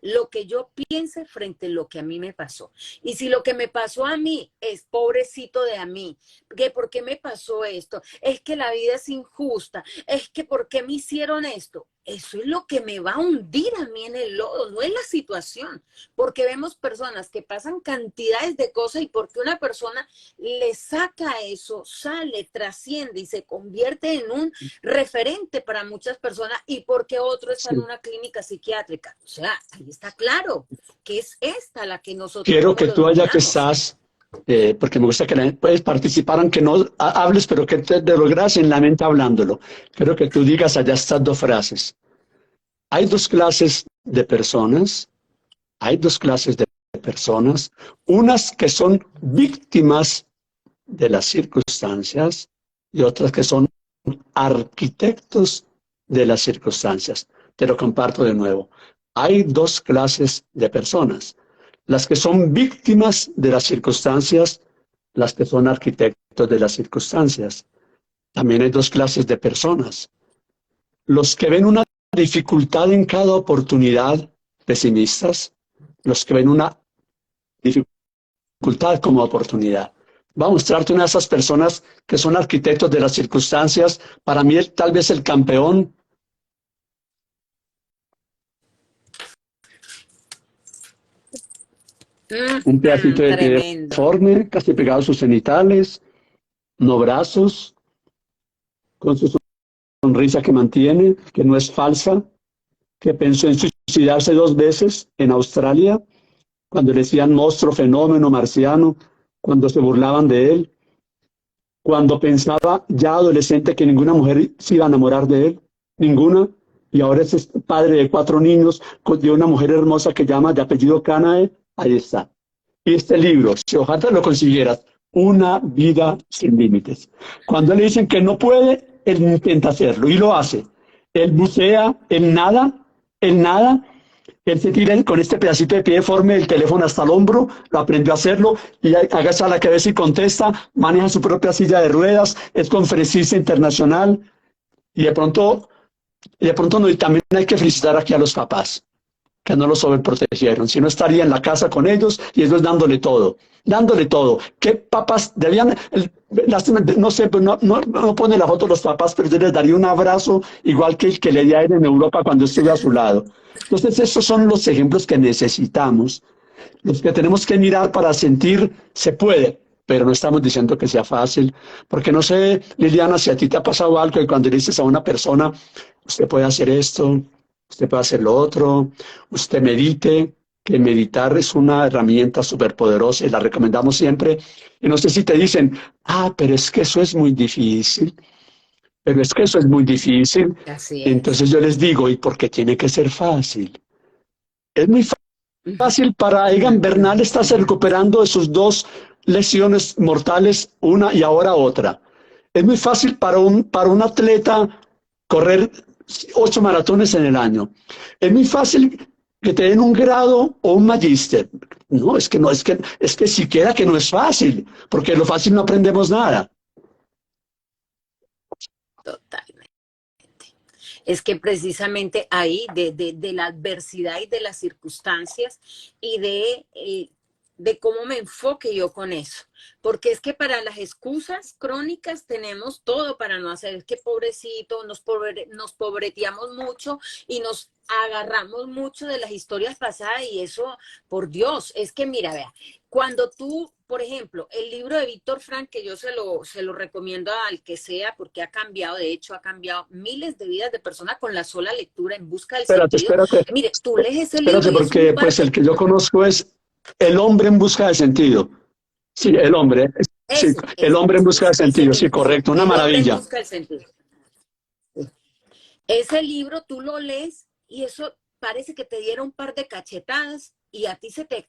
Lo que yo piense frente a lo que a mí me pasó. Y si lo que me pasó a mí es pobrecito de a mí, que por qué me pasó esto, es que la vida es injusta, es que por qué me hicieron esto, eso es lo que me va a hundir a mí en el lodo, no es la situación, porque vemos personas que pasan cantidades de cosas y porque una persona le saca eso, sale, trasciende y se convierte en un referente para muchas personas y porque otro está en Sí. una clínica psiquiátrica. O sea, ahí está claro que es esta la que nosotros Quiero no que tú allá que predominamos. estás, porque me gusta que puedes participar, aunque no hables, pero que te logras en la mente hablándolo. Quiero que tú digas allá estas dos frases. Hay dos clases de personas, hay dos clases de personas, unas que son víctimas de las circunstancias y otras que son arquitectos de las circunstancias. Te lo comparto de nuevo. Hay dos clases de personas, las que son víctimas de las circunstancias, las que son arquitectos de las circunstancias. También hay dos clases de personas, los que ven una dificultad en cada oportunidad, pesimistas, los que ven una dificultad como oportunidad. Va a mostrarte una de esas personas que son arquitectos de las circunstancias. Para mí, tal vez el campeón, un pedacito de pie Tremendo. deforme, casi pegado a sus genitales, no brazos, con su sonrisa que mantiene, que no es falsa, que pensó en suicidarse 2 veces en Australia, cuando le decían monstruo, fenómeno, marciano, cuando se burlaban de él, cuando pensaba ya adolescente que ninguna mujer se iba a enamorar de él, ninguna, y ahora es padre de 4 niños, de una mujer hermosa que llama de apellido Canae, ahí está. Y este libro, si ojalá lo consiguieras, Una vida sin límites. Cuando le dicen que no puede, él intenta hacerlo y lo hace. Él bucea, él nada, él se tira con este pedacito de pie deforme el teléfono hasta el hombro, lo aprendió a hacerlo y agacha la cabeza y contesta, maneja su propia silla de ruedas, es conferencista internacional y de pronto no, y también hay que felicitar aquí a los papás que no los sobreprotegieron, si no estaría en la casa con ellos y ellos dándole todo, dándole todo. ¿Qué papás debían, lástima, no sé, no pone la foto de los papás, pero yo les daría un abrazo igual que el que le di a él en Europa cuando estuve a su lado? Entonces, estos son los ejemplos que necesitamos, los que tenemos que mirar para sentir se puede, pero no estamos diciendo que sea fácil, porque no sé, Liliana, si a ti te ha pasado algo y cuando le dices a una persona, usted puede hacer esto, usted puede hacer lo otro, usted medite, que meditar es una herramienta súper poderosa y la recomendamos siempre. Y no sé si te dicen, pero es que eso es muy difícil, pero es que eso es muy difícil. Así es. Entonces yo les digo, ¿y por qué tiene que ser fácil? Es muy fácil para Egan Bernal estarse recuperando de sus 2 lesiones mortales, una y ahora otra. Es muy fácil para un atleta correr 8 maratones en el año. Es muy fácil que te den un grado o un magíster. No, es que siquiera que no es fácil, porque lo fácil no aprendemos nada. Totalmente. Es que precisamente ahí, de la adversidad y de las circunstancias y de cómo me enfoque yo con eso. Porque es que para las excusas crónicas tenemos todo para no hacer. Es que pobrecito, nos pobreteamos mucho y nos agarramos mucho de las historias pasadas y eso, por Dios, es que mira, vea, cuando tú, por ejemplo, el libro de Víctor Frank, que yo se lo recomiendo al que sea, porque ha cambiado, de hecho, ha cambiado miles de vidas de personas con la sola lectura en busca del Espérate, sentido. espérate, Mire, tú lees ese libro espérate, y es un porque par pues el de... que yo conozco es El hombre en busca de sentido. Sí, el hombre. Sí, El hombre en busca de Ese sentido. Sí, mismo, correcto. Una El hombre en maravilla. busca del sentido. Ese libro tú lo lees y eso parece que te diera un par de cachetadas y a ti se te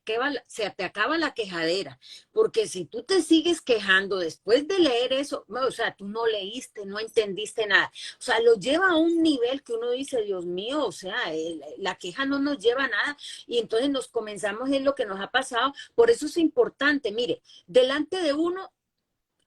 acaba la quejadera, porque si tú te sigues quejando después de leer eso, o sea, tú no leíste, no entendiste nada, o sea, lo lleva a un nivel que uno dice, Dios mío, o sea, la queja no nos lleva a nada y entonces nos comenzamos en lo que nos ha pasado, por eso es importante, mire, delante de uno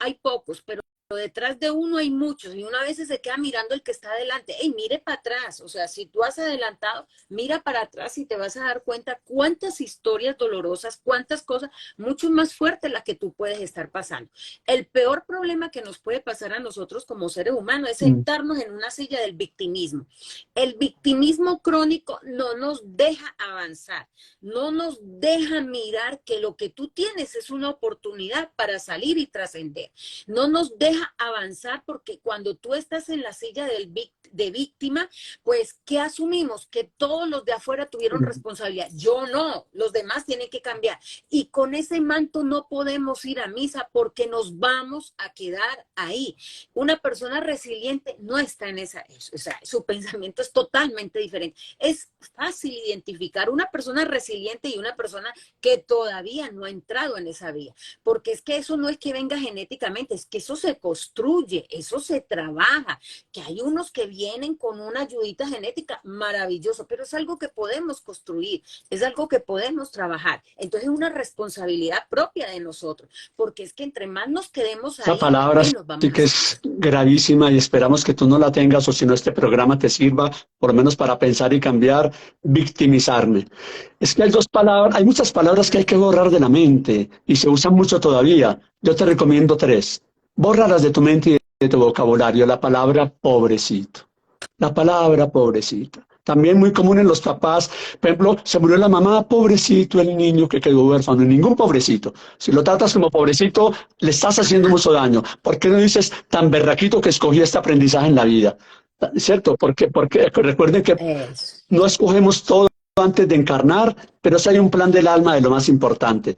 hay pocos, pero detrás de uno hay muchos y una vez se queda mirando el que está adelante. ¡Ey, mire para atrás! O sea, si tú has adelantado, mira para atrás y te vas a dar cuenta cuántas historias dolorosas, cuántas cosas mucho más fuertes las que tú puedes estar pasando. El peor problema que nos puede pasar a nosotros como seres humanos es Mm. sentarnos en una silla del victimismo. El victimismo crónico no nos deja avanzar, no nos deja mirar que lo que tú tienes es una oportunidad para salir y trascender. No nos deja avanzar porque cuando tú estás en la silla de víctima, pues, ¿qué asumimos? Que todos los de afuera tuvieron responsabilidad. Yo no, los demás tienen que cambiar. Y con ese manto no podemos ir a misa porque nos vamos a quedar ahí. Una persona resiliente no está en esa, o sea, su pensamiento es totalmente diferente. Es fácil identificar una persona resiliente y una persona que todavía no ha entrado en esa vía, porque es que eso no es que venga genéticamente, es que eso se construye, eso se trabaja, que hay unos que vienen con una ayudita genética maravilloso, pero es algo que podemos construir, es algo que podemos trabajar. Entonces es una responsabilidad propia de nosotros, porque es que entre más nos quedemos Esa ahí, palabra menos sí vamos a que salir. es gravísima y esperamos que tú no la tengas o si no este programa te sirva por lo menos para pensar y cambiar, victimizarme. Es que hay dos palabras, hay muchas palabras que hay que borrar de la mente y se usan mucho todavía. Yo te recomiendo tres. Bórralas de tu mente y de tu vocabulario. La palabra pobrecito. La palabra pobrecita. También muy común en los papás. Por ejemplo, se murió la mamá, pobrecito el niño que quedó huérfano. Ningún pobrecito. Si lo tratas como pobrecito, le estás haciendo mucho daño. ¿Por qué no dices tan berraquito que escogí este aprendizaje en la vida? ¿Cierto? Porque recuerden que Eso. no escogemos todo antes de encarnar, pero sí hay un plan del alma de lo más importante.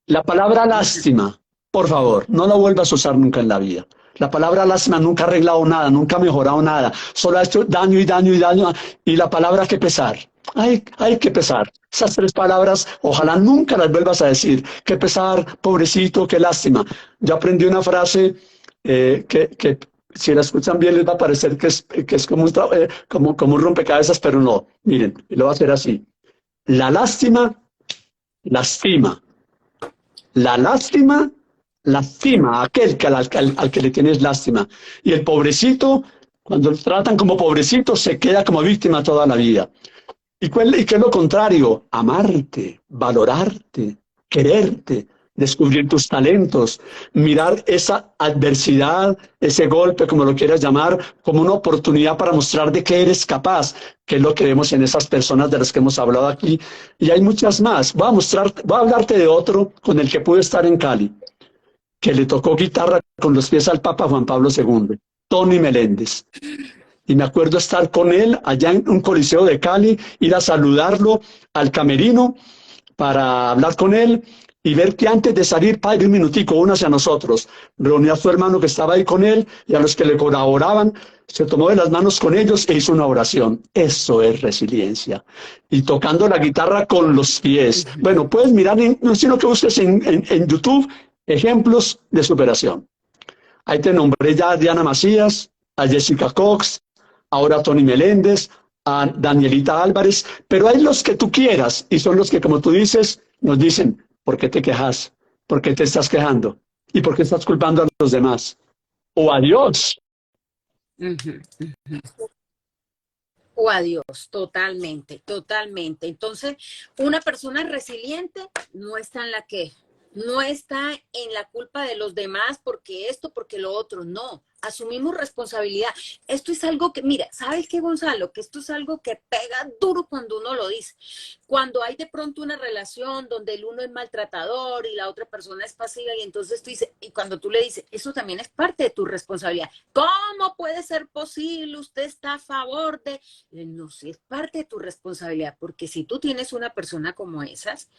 La palabra lástima, por favor, no la vuelvas a usar nunca en la vida. La palabra lástima nunca ha arreglado nada, nunca ha mejorado nada, solo ha hecho daño y daño y daño. Y la palabra que pesar, hay que pesar. Esas tres palabras, ojalá nunca las vuelvas a decir. Qué pesar, pobrecito, qué lástima. Yo aprendí una frase que si la escuchan bien les va a parecer que es como como un rompecabezas, pero no. Miren, lo voy a hacer así. La lástima lastima. La lástima lastima a aquel al que le tienes lástima. Y el pobrecito, cuando lo tratan como pobrecito, se queda como víctima toda la vida. ¿Y qué es lo contrario? Amarte, valorarte, quererte, descubrir tus talentos, mirar esa adversidad, ese golpe, como lo quieras llamar, como una oportunidad para mostrar de qué eres capaz, que es lo que vemos en esas personas de las que hemos hablado aquí. Y hay muchas más. Voy a hablarte de otro con el que pude estar en Cali, que le tocó guitarra con los pies al Papa Juan Pablo II, Tony Meléndez. Y me acuerdo estar con él allá en un coliseo de Cali, ir a saludarlo al camerino para hablar con él y ver que antes de salir, padre, un minutico, uno hacia nosotros, reunió a su hermano que estaba ahí con él y a los que le colaboraban, se tomó de las manos con ellos e hizo una oración. Eso es resiliencia. Y tocando la guitarra con los pies. Bueno, puedes mirar, no sino que busques en YouTube ejemplos de superación. Ahí te nombré ya a Diana Macías, a Jessica Cox, ahora a Tony Meléndez, a Danielita Álvarez, pero hay los que tú quieras y son los que, como tú dices, nos dicen, ¿por qué te quejas? ¿Por qué te estás quejando? ¿Y por qué estás culpando a los demás? O a Dios. Ujú. O a Dios, totalmente, totalmente. Entonces, una persona resiliente no está en la queja, no está en la culpa de los demás porque esto, porque lo otro, no. Asumimos responsabilidad. Esto es algo que, mira, ¿sabes qué, Gonzalo? Que esto es algo que pega duro cuando uno lo dice. Cuando hay de pronto una relación donde el uno es maltratador y la otra persona es pasiva y entonces tú dices, y cuando tú le dices, eso también es parte de tu responsabilidad. ¿Cómo puede ser posible? Usted está a favor de... No sé, es parte de tu responsabilidad, porque si tú tienes una persona como esas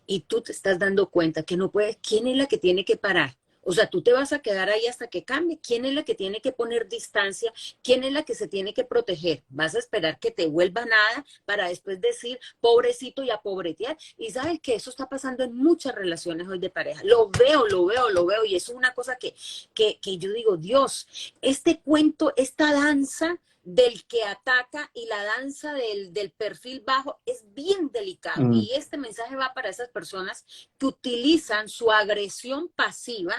y tú te estás dando cuenta que no puedes, ¿quién es la que tiene que parar? O sea, tú te vas a quedar ahí hasta que cambie. ¿Quién es la que tiene que poner distancia? ¿Quién es la que se tiene que proteger? ¿Vas a esperar que te vuelva nada para después decir pobrecito y a pobretear? Y sabes que eso está pasando en muchas relaciones hoy de pareja. Lo veo. Y eso es una cosa que yo digo, Dios, este cuento, esta danza del que ataca y la danza del perfil bajo es bien delicado. Y este mensaje va para esas personas que utilizan su agresión pasiva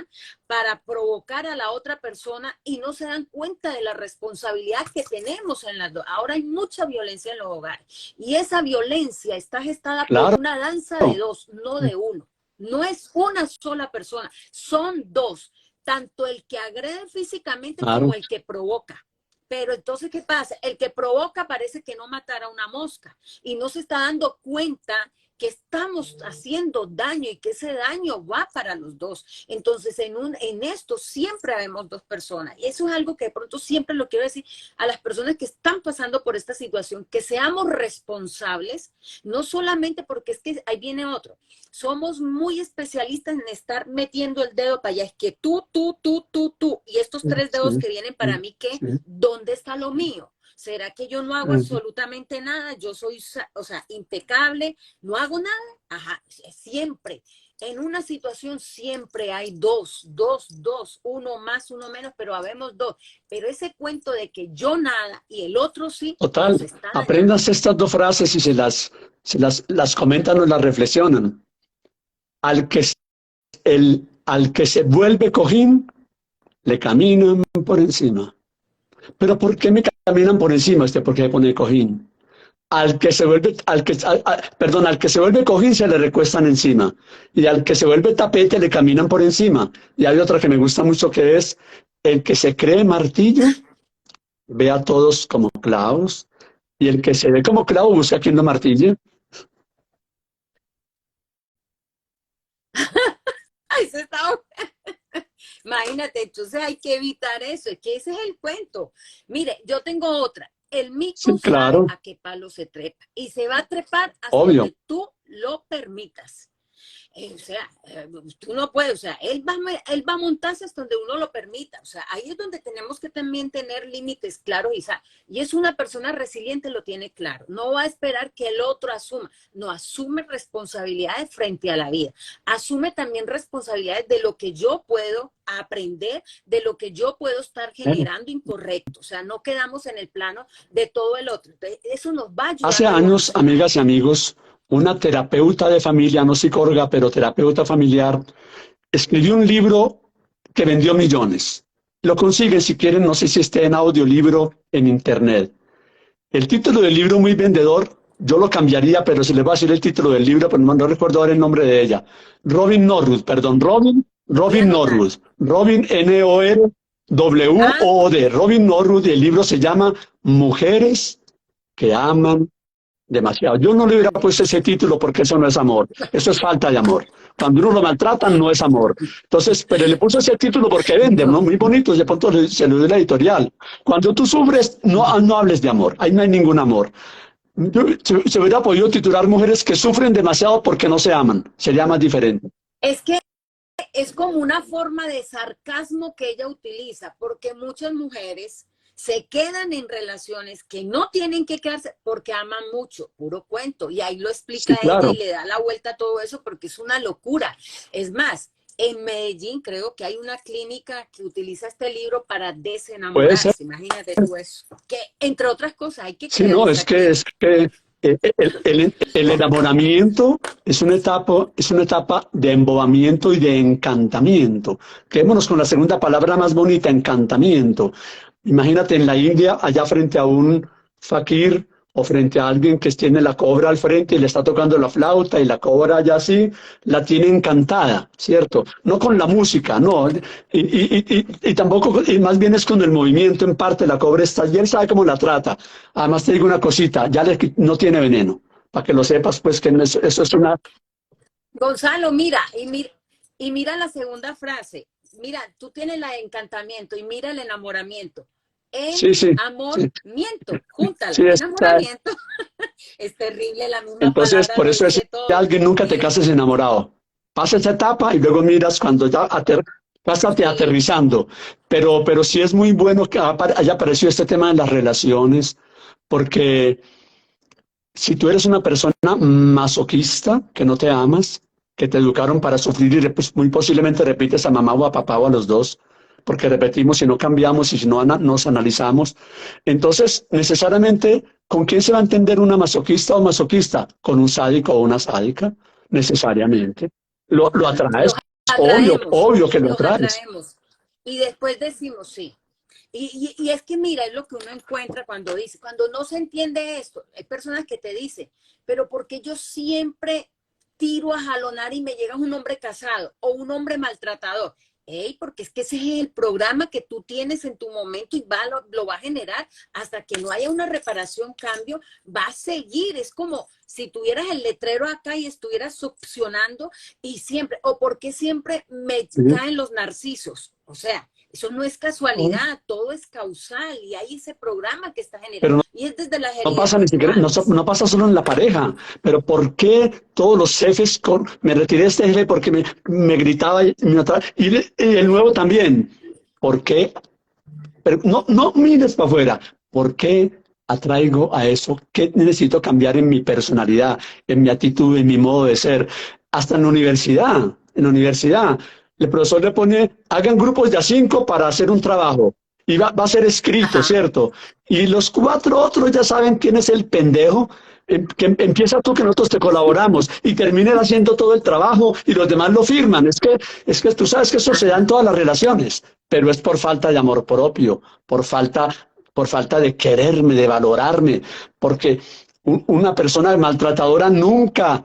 para provocar a la otra persona y no se dan cuenta de la responsabilidad que tenemos en las dos. Ahora hay mucha violencia en los hogares y esa violencia está gestada por una danza de dos, no de uno. No es una sola persona, son dos, tanto el que agrede físicamente como el que provoca. Pero entonces, ¿qué pasa? El que provoca parece que no matara a una mosca y no se está dando cuenta que estamos haciendo daño y que ese daño va para los dos. Entonces, en esto siempre habemos dos personas. Y eso es algo que de pronto siempre lo quiero decir a las personas que están pasando por esta situación, que seamos responsables, no solamente porque es que ahí viene otro. Somos muy especialistas en estar metiendo el dedo para allá. Es que tú. Y estos tres dedos que vienen para mí, ¿qué? ¿Dónde está lo mío? ¿Será que yo no hago absolutamente nada? Yo soy, o sea, impecable, no hago nada. Ajá, siempre. En una situación siempre hay dos, uno más, uno menos, pero habemos dos. Pero ese cuento de que yo nada y el otro sí. Total, aprendas estas dos frases y se las comentan o las reflexionan. Al que se vuelve cojín, le caminan por encima. ¿Pero por qué me caminan por encima? ¿Por qué me pone cojín? Al que se vuelve cojín se le recuestan encima. Y al que se vuelve tapete le caminan por encima. Y hay otra que me gusta mucho que es: el que se cree martillo ve a todos como clavos. Y el que se ve como clavo busca a quien lo martille. Ay, se está... Imagínate, entonces hay que evitar eso, es que ese es el cuento. Mire, yo tengo otra. El mico sabe a qué palo se trepa y se va a trepar hasta que tú lo permitas. O sea, tú no puedes, o sea, él va a montarse hasta donde uno lo permita. O sea, ahí es donde tenemos que también tener límites claros y es una persona resiliente, lo tiene claro. No va a esperar que el otro asuma, no, asume responsabilidades frente a la vida. Asume también responsabilidades de lo que yo puedo aprender, de lo que yo puedo estar generando incorrecto. O sea, no quedamos en el plano de todo el otro. Entonces, eso nos va a ayudar. Hace años, amigas y amigos, una terapeuta de familia, no psicóloga, pero terapeuta familiar, escribió un libro que vendió millones. Lo consiguen si quieren, no sé si esté en audiolibro en internet. El título del libro, muy vendedor, yo lo cambiaría, pero si les voy a decir el título del libro, pero no recuerdo ahora el nombre de ella. Robin Norwood, perdón, Robin Norwood. Robin Norwood. Robin Norwood, y el libro se llama Mujeres que aman demasiado. Yo no le hubiera puesto ese título porque eso no es amor, eso es falta de amor. Cuando uno lo maltratan no es amor. Entonces, pero le puso ese título porque vende, ¿no? Muy bonito, de pronto se lo dio la editorial. Cuando tú sufres, no hables de amor, ahí no hay ningún amor. Se hubiera podido titular Mujeres que sufren demasiado porque no se aman, sería más diferente. Es que es como una forma de sarcasmo que ella utiliza, porque muchas mujeres se quedan en relaciones que no tienen que quedarse porque aman mucho, puro cuento. Y ahí lo explica ella y le da la vuelta a todo eso porque es una locura. Es más, en Medellín creo que hay una clínica que utiliza este libro para desenamorarse. Imagínate tú eso. Que, entre otras cosas, hay que... Sí, no, es que el enamoramiento es una etapa de embobamiento y de encantamiento. Quedémonos con la segunda palabra más bonita, encantamiento. Imagínate en la India, allá frente a un fakir o frente a alguien que tiene la cobra al frente y le está tocando la flauta y la cobra allá así, la tiene encantada, ¿cierto? No con la música, no. Y tampoco, y más bien es con el movimiento en parte, la cobra está, y él sabe cómo la trata. Además te digo una cosita, no tiene veneno, para que lo sepas, pues que eso es una... Gonzalo, mira la segunda frase. Mira, tú tienes el encantamiento y mira el enamoramiento. Amor-miento, júntalo. Enamoramiento. Es terrible la misma Entonces, palabra. por eso es que alguien nunca te cases enamorado. Pasa esa etapa y luego miras cuando ya vas aterrizando. Pero sí es muy bueno que haya aparecido este tema de las relaciones, porque si tú eres una persona masoquista, que no te amas, que te educaron para sufrir y pues muy posiblemente repites a mamá o a papá o a los dos, porque repetimos y no cambiamos y si no nos analizamos. Entonces, necesariamente, ¿con quién se va a entender una masoquista o masoquista? ¿Con un sádico o una sádica? Necesariamente. Lo atraes, Los obvio, atraemos, obvio que lo los atraes. atraemos. Y después decimos sí. Y es que mira, es lo que uno encuentra cuando dice, cuando no se entiende esto, hay personas que te dicen, pero ¿por qué yo siempre tiro a jalonar y me llega un hombre casado o un hombre maltratador? Ey, porque es que ese es el programa que tú tienes en tu momento y lo va a generar hasta que no haya una reparación, cambio, va a seguir. Es como si tuvieras el letrero acá y estuvieras succionando y siempre, o porque siempre me ¿Sí? caen los narcisos. O sea, eso no es casualidad, todo es causal y hay ese programa que está generando. Pero Y es desde las no heridas pasa ni siquiera, no, sexuales. no pasa solo en la pareja, pero ¿por qué todos los jefes, me retiré de este jefe porque me gritaba y el nuevo también? ¿Por qué? Pero no mires para afuera. ¿Por qué atraigo a eso? ¿Qué necesito cambiar en mi personalidad, en mi actitud, en mi modo de ser? Hasta en la universidad, el profesor le pone, hagan grupos de a 5 para hacer un trabajo. Y va a ser escrito, Ajá. ¿cierto? Y los 4 otros ya saben quién es el pendejo, que empieza tú que nosotros te colaboramos y terminen haciendo todo el trabajo y los demás lo firman. Es que tú sabes que eso se da en Ajá. todas las relaciones, pero es por falta de amor propio, por falta de quererme, de valorarme, porque una persona maltratadora nunca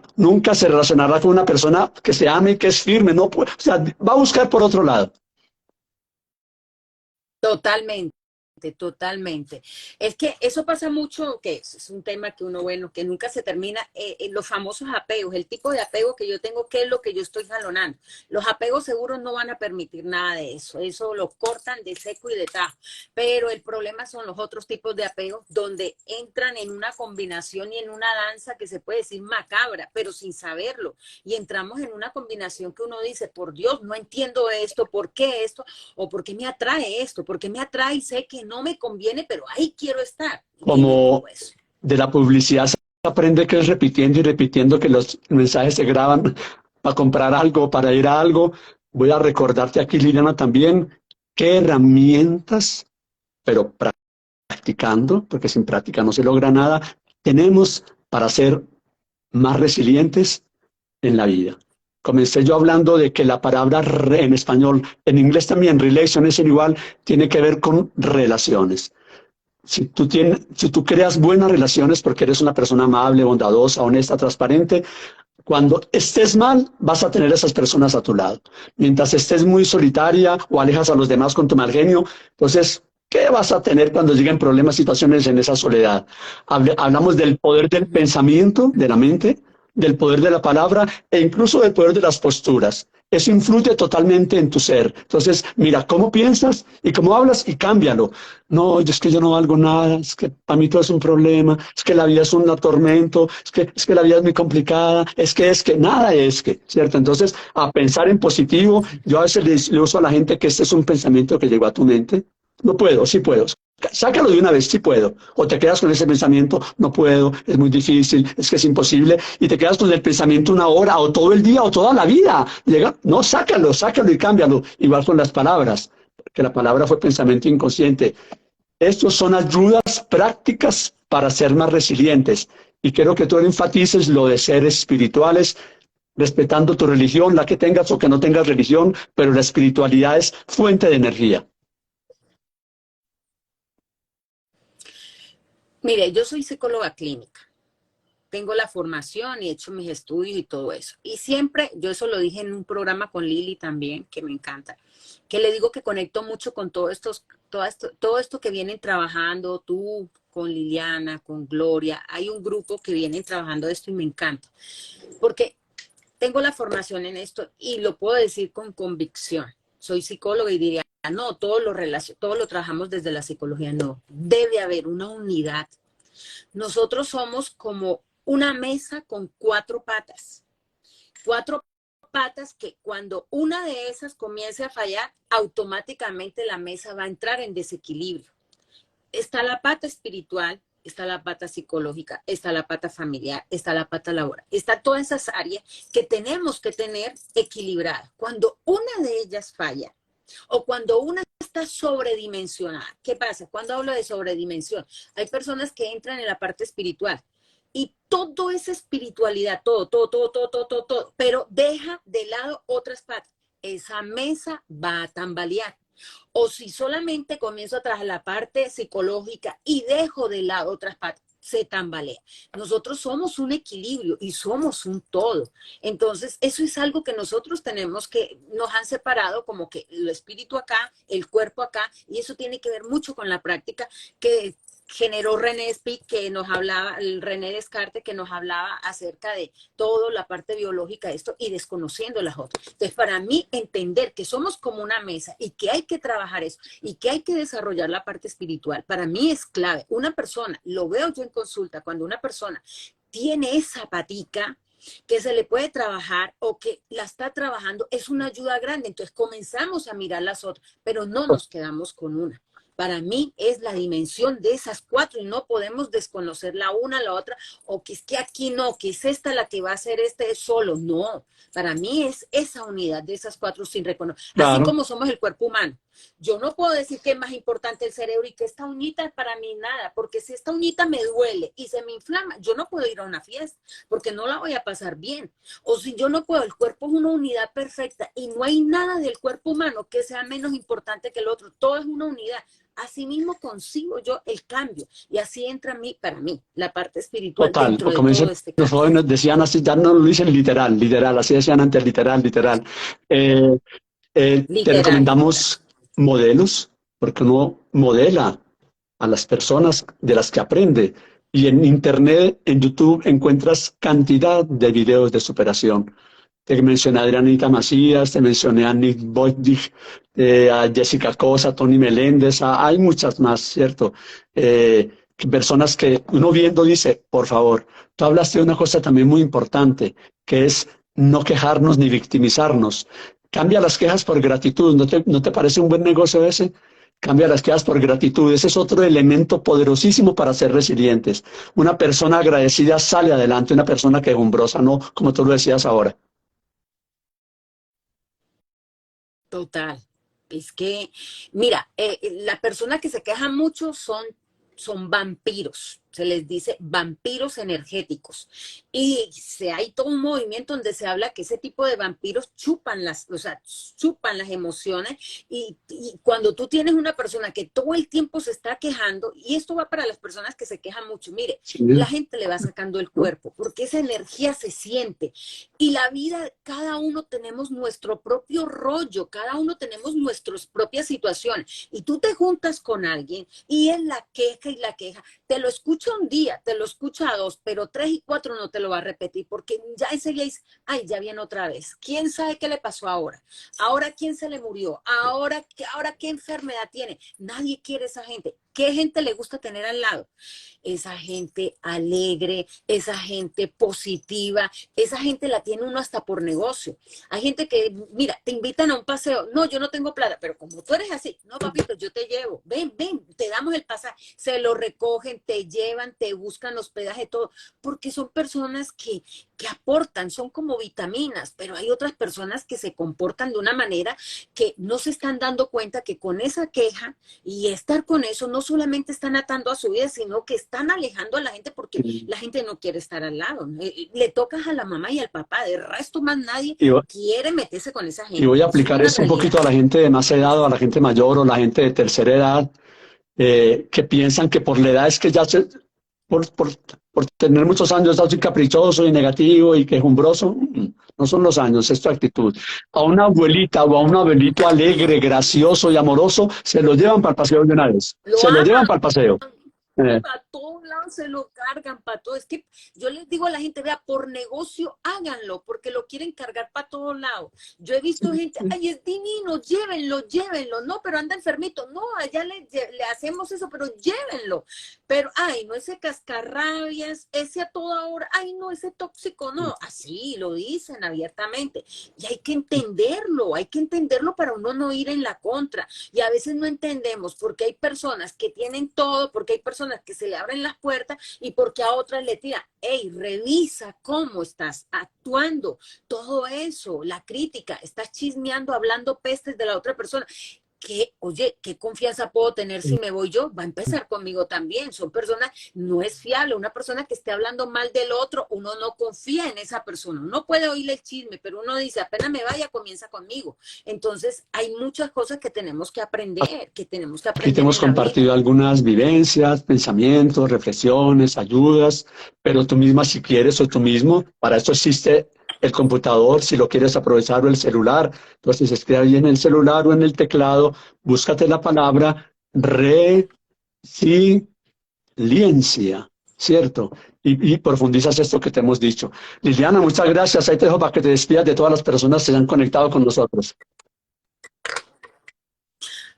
se relacionará con una persona que se ame y que es firme, no puede, o sea, va a buscar por otro lado. Totalmente, totalmente. Es que eso pasa mucho, que es un tema que uno, bueno, que nunca se termina, los famosos apegos, el tipo de apego que yo tengo, ¿qué es lo que yo estoy jalonando? Los apegos seguros no van a permitir nada de eso lo cortan de seco y de tajo, pero el problema son los otros tipos de apegos donde entran en una combinación y en una danza que se puede decir macabra, pero sin saberlo, y entramos en una combinación que uno dice, por Dios, no entiendo esto, ¿por qué esto? ¿O por qué me atrae esto? ¿Por qué me atrae y sé que no me conviene, pero ahí quiero estar? Y viene todo Como eso. de la publicidad se aprende que es repitiendo y repitiendo que los mensajes se graban para comprar algo, para ir a algo. Voy a recordarte aquí, Liliana, también qué herramientas, pero practicando, porque sin práctica no se logra nada, tenemos para ser más resilientes en la vida. Comencé yo hablando de que la palabra en español, en inglés también, relation es igual, tiene que ver con relaciones. Si tú creas buenas relaciones porque eres una persona amable, bondadosa, honesta, transparente, cuando estés mal, vas a tener esas personas a tu lado. Mientras estés muy solitaria o alejas a los demás con tu mal genio, entonces, ¿qué vas a tener cuando lleguen problemas, situaciones en esa soledad? Hablamos del poder del pensamiento, de la mente, del poder de la palabra e incluso del poder de las posturas. Eso influye totalmente en tu ser. Entonces, mira cómo piensas y cómo hablas y cámbialo. No, es que yo no valgo nada, es que para mí todo es un problema, es que la vida es un tormento, es que la vida es muy complicada, nada es que, ¿cierto? Entonces, a pensar en positivo, yo a veces le uso a la gente que este es un pensamiento que llegó a tu mente. No puedo, sí puedo. Sácalo de una vez, sí puedo. O te quedas con ese pensamiento, no puedo, es muy difícil, es que es imposible, y te quedas con el pensamiento una hora, o todo el día, o toda la vida. No, sácalo y cámbialo. Igual con las palabras, que la palabra fue pensamiento inconsciente. Estos son ayudas prácticas para ser más resilientes. Y quiero que tú enfatices lo de ser espirituales, respetando tu religión, la que tengas o que no tengas religión, pero la espiritualidad es fuente de energía. Mire, yo soy psicóloga clínica. Tengo la formación y he hecho mis estudios y todo eso. Y siempre, yo eso lo dije en un programa con Lili también, que me encanta, que le digo que conecto mucho con todo esto que vienen trabajando tú, con Liliana, con Gloria. Hay un grupo que vienen trabajando esto y me encanta. Porque tengo la formación en esto y lo puedo decir con convicción. Soy psicóloga y diría, no, todo lo trabajamos desde la psicología. No, debe haber una unidad. Nosotros somos como una mesa con cuatro patas que cuando una de esas comience a fallar, automáticamente la mesa va a entrar en desequilibrio. Está la pata espiritual, está la pata psicológica, está la pata familiar, está la pata laboral, está todas esas áreas que tenemos que tener equilibradas. Cuando una de ellas falla o cuando una está sobredimensionada. ¿Qué pasa? Cuando hablo de sobredimensión, hay personas que entran en la parte espiritual y todo esa espiritualidad, todo, pero deja de lado otras partes. Esa mesa va a tambalear. O si solamente comienzo a trabajar la parte psicológica y dejo de lado otras partes, se tambalea. Nosotros somos un equilibrio y somos un todo. Entonces, eso es algo que nosotros tenemos que, nos han separado como que el espíritu acá, el cuerpo acá, y eso tiene que ver mucho con la práctica que generó René Spitz, que nos hablaba, el René Descartes, que nos hablaba acerca de toda la parte biológica de esto y desconociendo las otras. Entonces, para mí, entender que somos como una mesa y que hay que trabajar eso y que hay que desarrollar la parte espiritual, para mí es clave. Una persona, lo veo yo en consulta, cuando una persona tiene esa patica, que se le puede trabajar o que la está trabajando, es una ayuda grande. Entonces comenzamos a mirar las otras, pero no nos quedamos con una. Para mí es la dimensión de esas cuatro y no podemos desconocer la una, la otra, o que es que aquí no, que es esta la que va a ser este solo. No, para mí es esa unidad de esas cuatro sin reconocer. Así Claro, como somos el cuerpo humano. Yo no puedo decir que es más importante el cerebro y que esta uñita es para mí nada, porque si esta uñita me duele y se me inflama, yo no puedo ir a una fiesta porque no la voy a pasar bien. O si yo no puedo, el cuerpo es una unidad perfecta y no hay nada del cuerpo humano que sea menos importante que el otro. Todo es una unidad. Asimismo consigo yo el cambio y así entra para mí, la parte espiritual total. dentro O de como todo dicen este los cambio. jóvenes, decían así, ya no lo dicen literal, literal, así decían antes, literal, literal. Eh, te Literal, literal. recomendamos modelos, porque uno modela a las personas de las que aprende. Y en Internet, en YouTube, encuentras cantidad de videos de superación. Te mencioné a Adrianita Macías, te mencioné a Nick Bojdik, a Jessica Cosa, a Tony Meléndez, hay muchas más, ¿cierto? Personas que uno viendo dice, por favor, tú hablaste de una cosa también muy importante, que es no quejarnos ni victimizarnos. Cambia las quejas por gratitud. No te parece un buen negocio ese? Cambia las quejas por gratitud. Ese es otro elemento poderosísimo para ser resilientes. Una persona agradecida sale adelante, una persona quejumbrosa no, como tú lo decías ahora. Total. Es que, mira, la persona que se queja mucho son vampiros. Se les dice vampiros energéticos. Y hay todo un movimiento donde se habla que ese tipo de vampiros chupan o sea, chupan las emociones. Y cuando tú tienes una persona que todo el tiempo se está quejando, y esto va para las personas que se quejan mucho, mire, Sí, la gente le va sacando el ¿no? cuerpo, porque esa energía se siente. Y la vida, cada uno tenemos nuestro propio rollo, cada uno tenemos nuestras propias situaciones. Y tú te juntas con alguien y él la queja y la queja. Te lo escucha un día, te lo escucha dos, pero tres y cuatro no te lo va a repetir porque ya enseguida dice, ay, ya viene otra vez. ¿Quién sabe qué le pasó ahora? ¿Ahora quién se le murió? ¿Ahora qué enfermedad tiene? Nadie quiere esa gente. ¿Qué gente le gusta tener al lado? Esa gente alegre, esa gente positiva, esa gente la tiene uno hasta por negocio. Hay gente que, mira, te invitan a un paseo, no, yo no tengo plata, pero como tú eres así, no, papito, yo te llevo, ven, ven, te damos el pasaje, se lo recogen, te llevan, te buscan hospedaje, todo, porque son personas que aportan, son como vitaminas, pero hay otras personas que se comportan de una manera que no se están dando cuenta que con esa queja y estar con eso no solamente están atando a su vida, sino que están alejando a la gente porque la gente no quiere estar al lado. Le tocas a la mamá y al papá, de resto más nadie Y, quiere meterse con esa y voy gente. a Eso es aplicar una esto un realidad. poquito a la gente de más edad o a la gente mayor o la gente de tercera edad, que piensan que por la edad es que ya por, por, por tener muchos años ya soy caprichoso y negativo y quejumbroso. No son los años, es tu actitud. A una abuelita o a un abuelito alegre, gracioso y amoroso, se lo llevan para el paseo de una vez. Lo Se lo llevan aman. para el paseo. Eh, Para todos lados se lo cargan, para todo. Es que yo les digo a la gente, vea, por negocio háganlo, porque lo quieren cargar para todos lados. Yo he visto gente, ay, es divino, llévenlo, llévenlo. No, pero anda enfermito. No, allá le hacemos eso, pero llévenlo. Pero, ay, no, ese cascarrabias, ese a toda hora, ay, no, ese tóxico, no. Así lo dicen abiertamente. Y hay que entenderlo para uno no ir en la contra. Y a veces no entendemos porque hay personas que tienen todo, porque hay personas que se le abren las puertas y porque a otras le tiran. Hey, revisa cómo estás actuando. Todo eso, la crítica, estás chismeando, hablando pestes de la otra persona. oye, ¿qué confianza puedo tener si me voy yo? Va a empezar conmigo también. Son personas, no es fiable. Una persona que esté hablando mal del otro, uno no confía en esa persona. Uno puede oírle el chisme, pero uno dice, apenas me vaya, comienza conmigo. Entonces, hay muchas cosas que tenemos que Aquí te aprender hemos en la compartido vida. algunas vivencias, pensamientos, reflexiones, ayudas, pero tú misma si quieres o tú mismo, para eso existe el computador, si lo quieres aprovechar o el celular. Entonces escribe ahí en el celular o en el teclado, búscate la palabra resiliencia, ¿cierto? Y profundizas esto que te hemos dicho. Liliana, muchas gracias. Ahí te dejo para que te despidas de todas las personas que se han conectado con nosotros.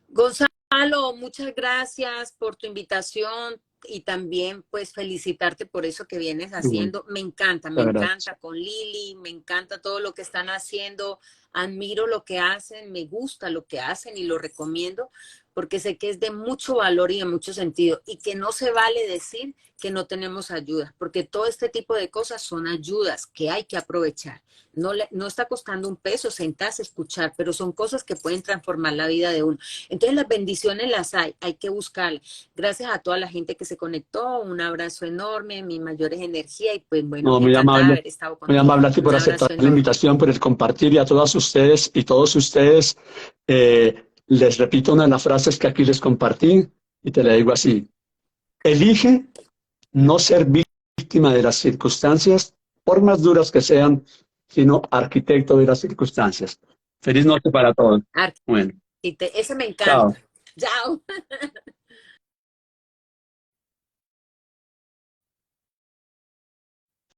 Gonzalo, muchas gracias por tu invitación y también pues felicitarte por eso que vienes Bueno, haciendo. Me muchas gracias. encanta con Lili, me encanta todo lo que están haciendo, admiro lo que hacen, me gusta lo que hacen y lo recomiendo porque sé que es de mucho valor y de mucho sentido y que no se vale decir que no tenemos ayuda, porque todo este tipo de cosas son ayudas que hay que aprovechar. No está costando un peso sentarse a escuchar, pero son cosas que pueden transformar la vida de uno. Entonces las bendiciones las hay que buscarlas. Gracias a toda la gente que se conectó, un abrazo enorme, mis mayores energías y pues bueno, No, encantada de haber estado muy contigo. amable a ti Un por aceptar abrazo la enorme. invitación, por el compartir y a todas ustedes y todos ustedes. Les repito una de las frases que aquí les compartí y te la digo así. Elige no ser víctima de las circunstancias, por más duras que sean, sino arquitecto de las circunstancias. Feliz noche para todos. Bueno, Ese me chao. encanta. Chao.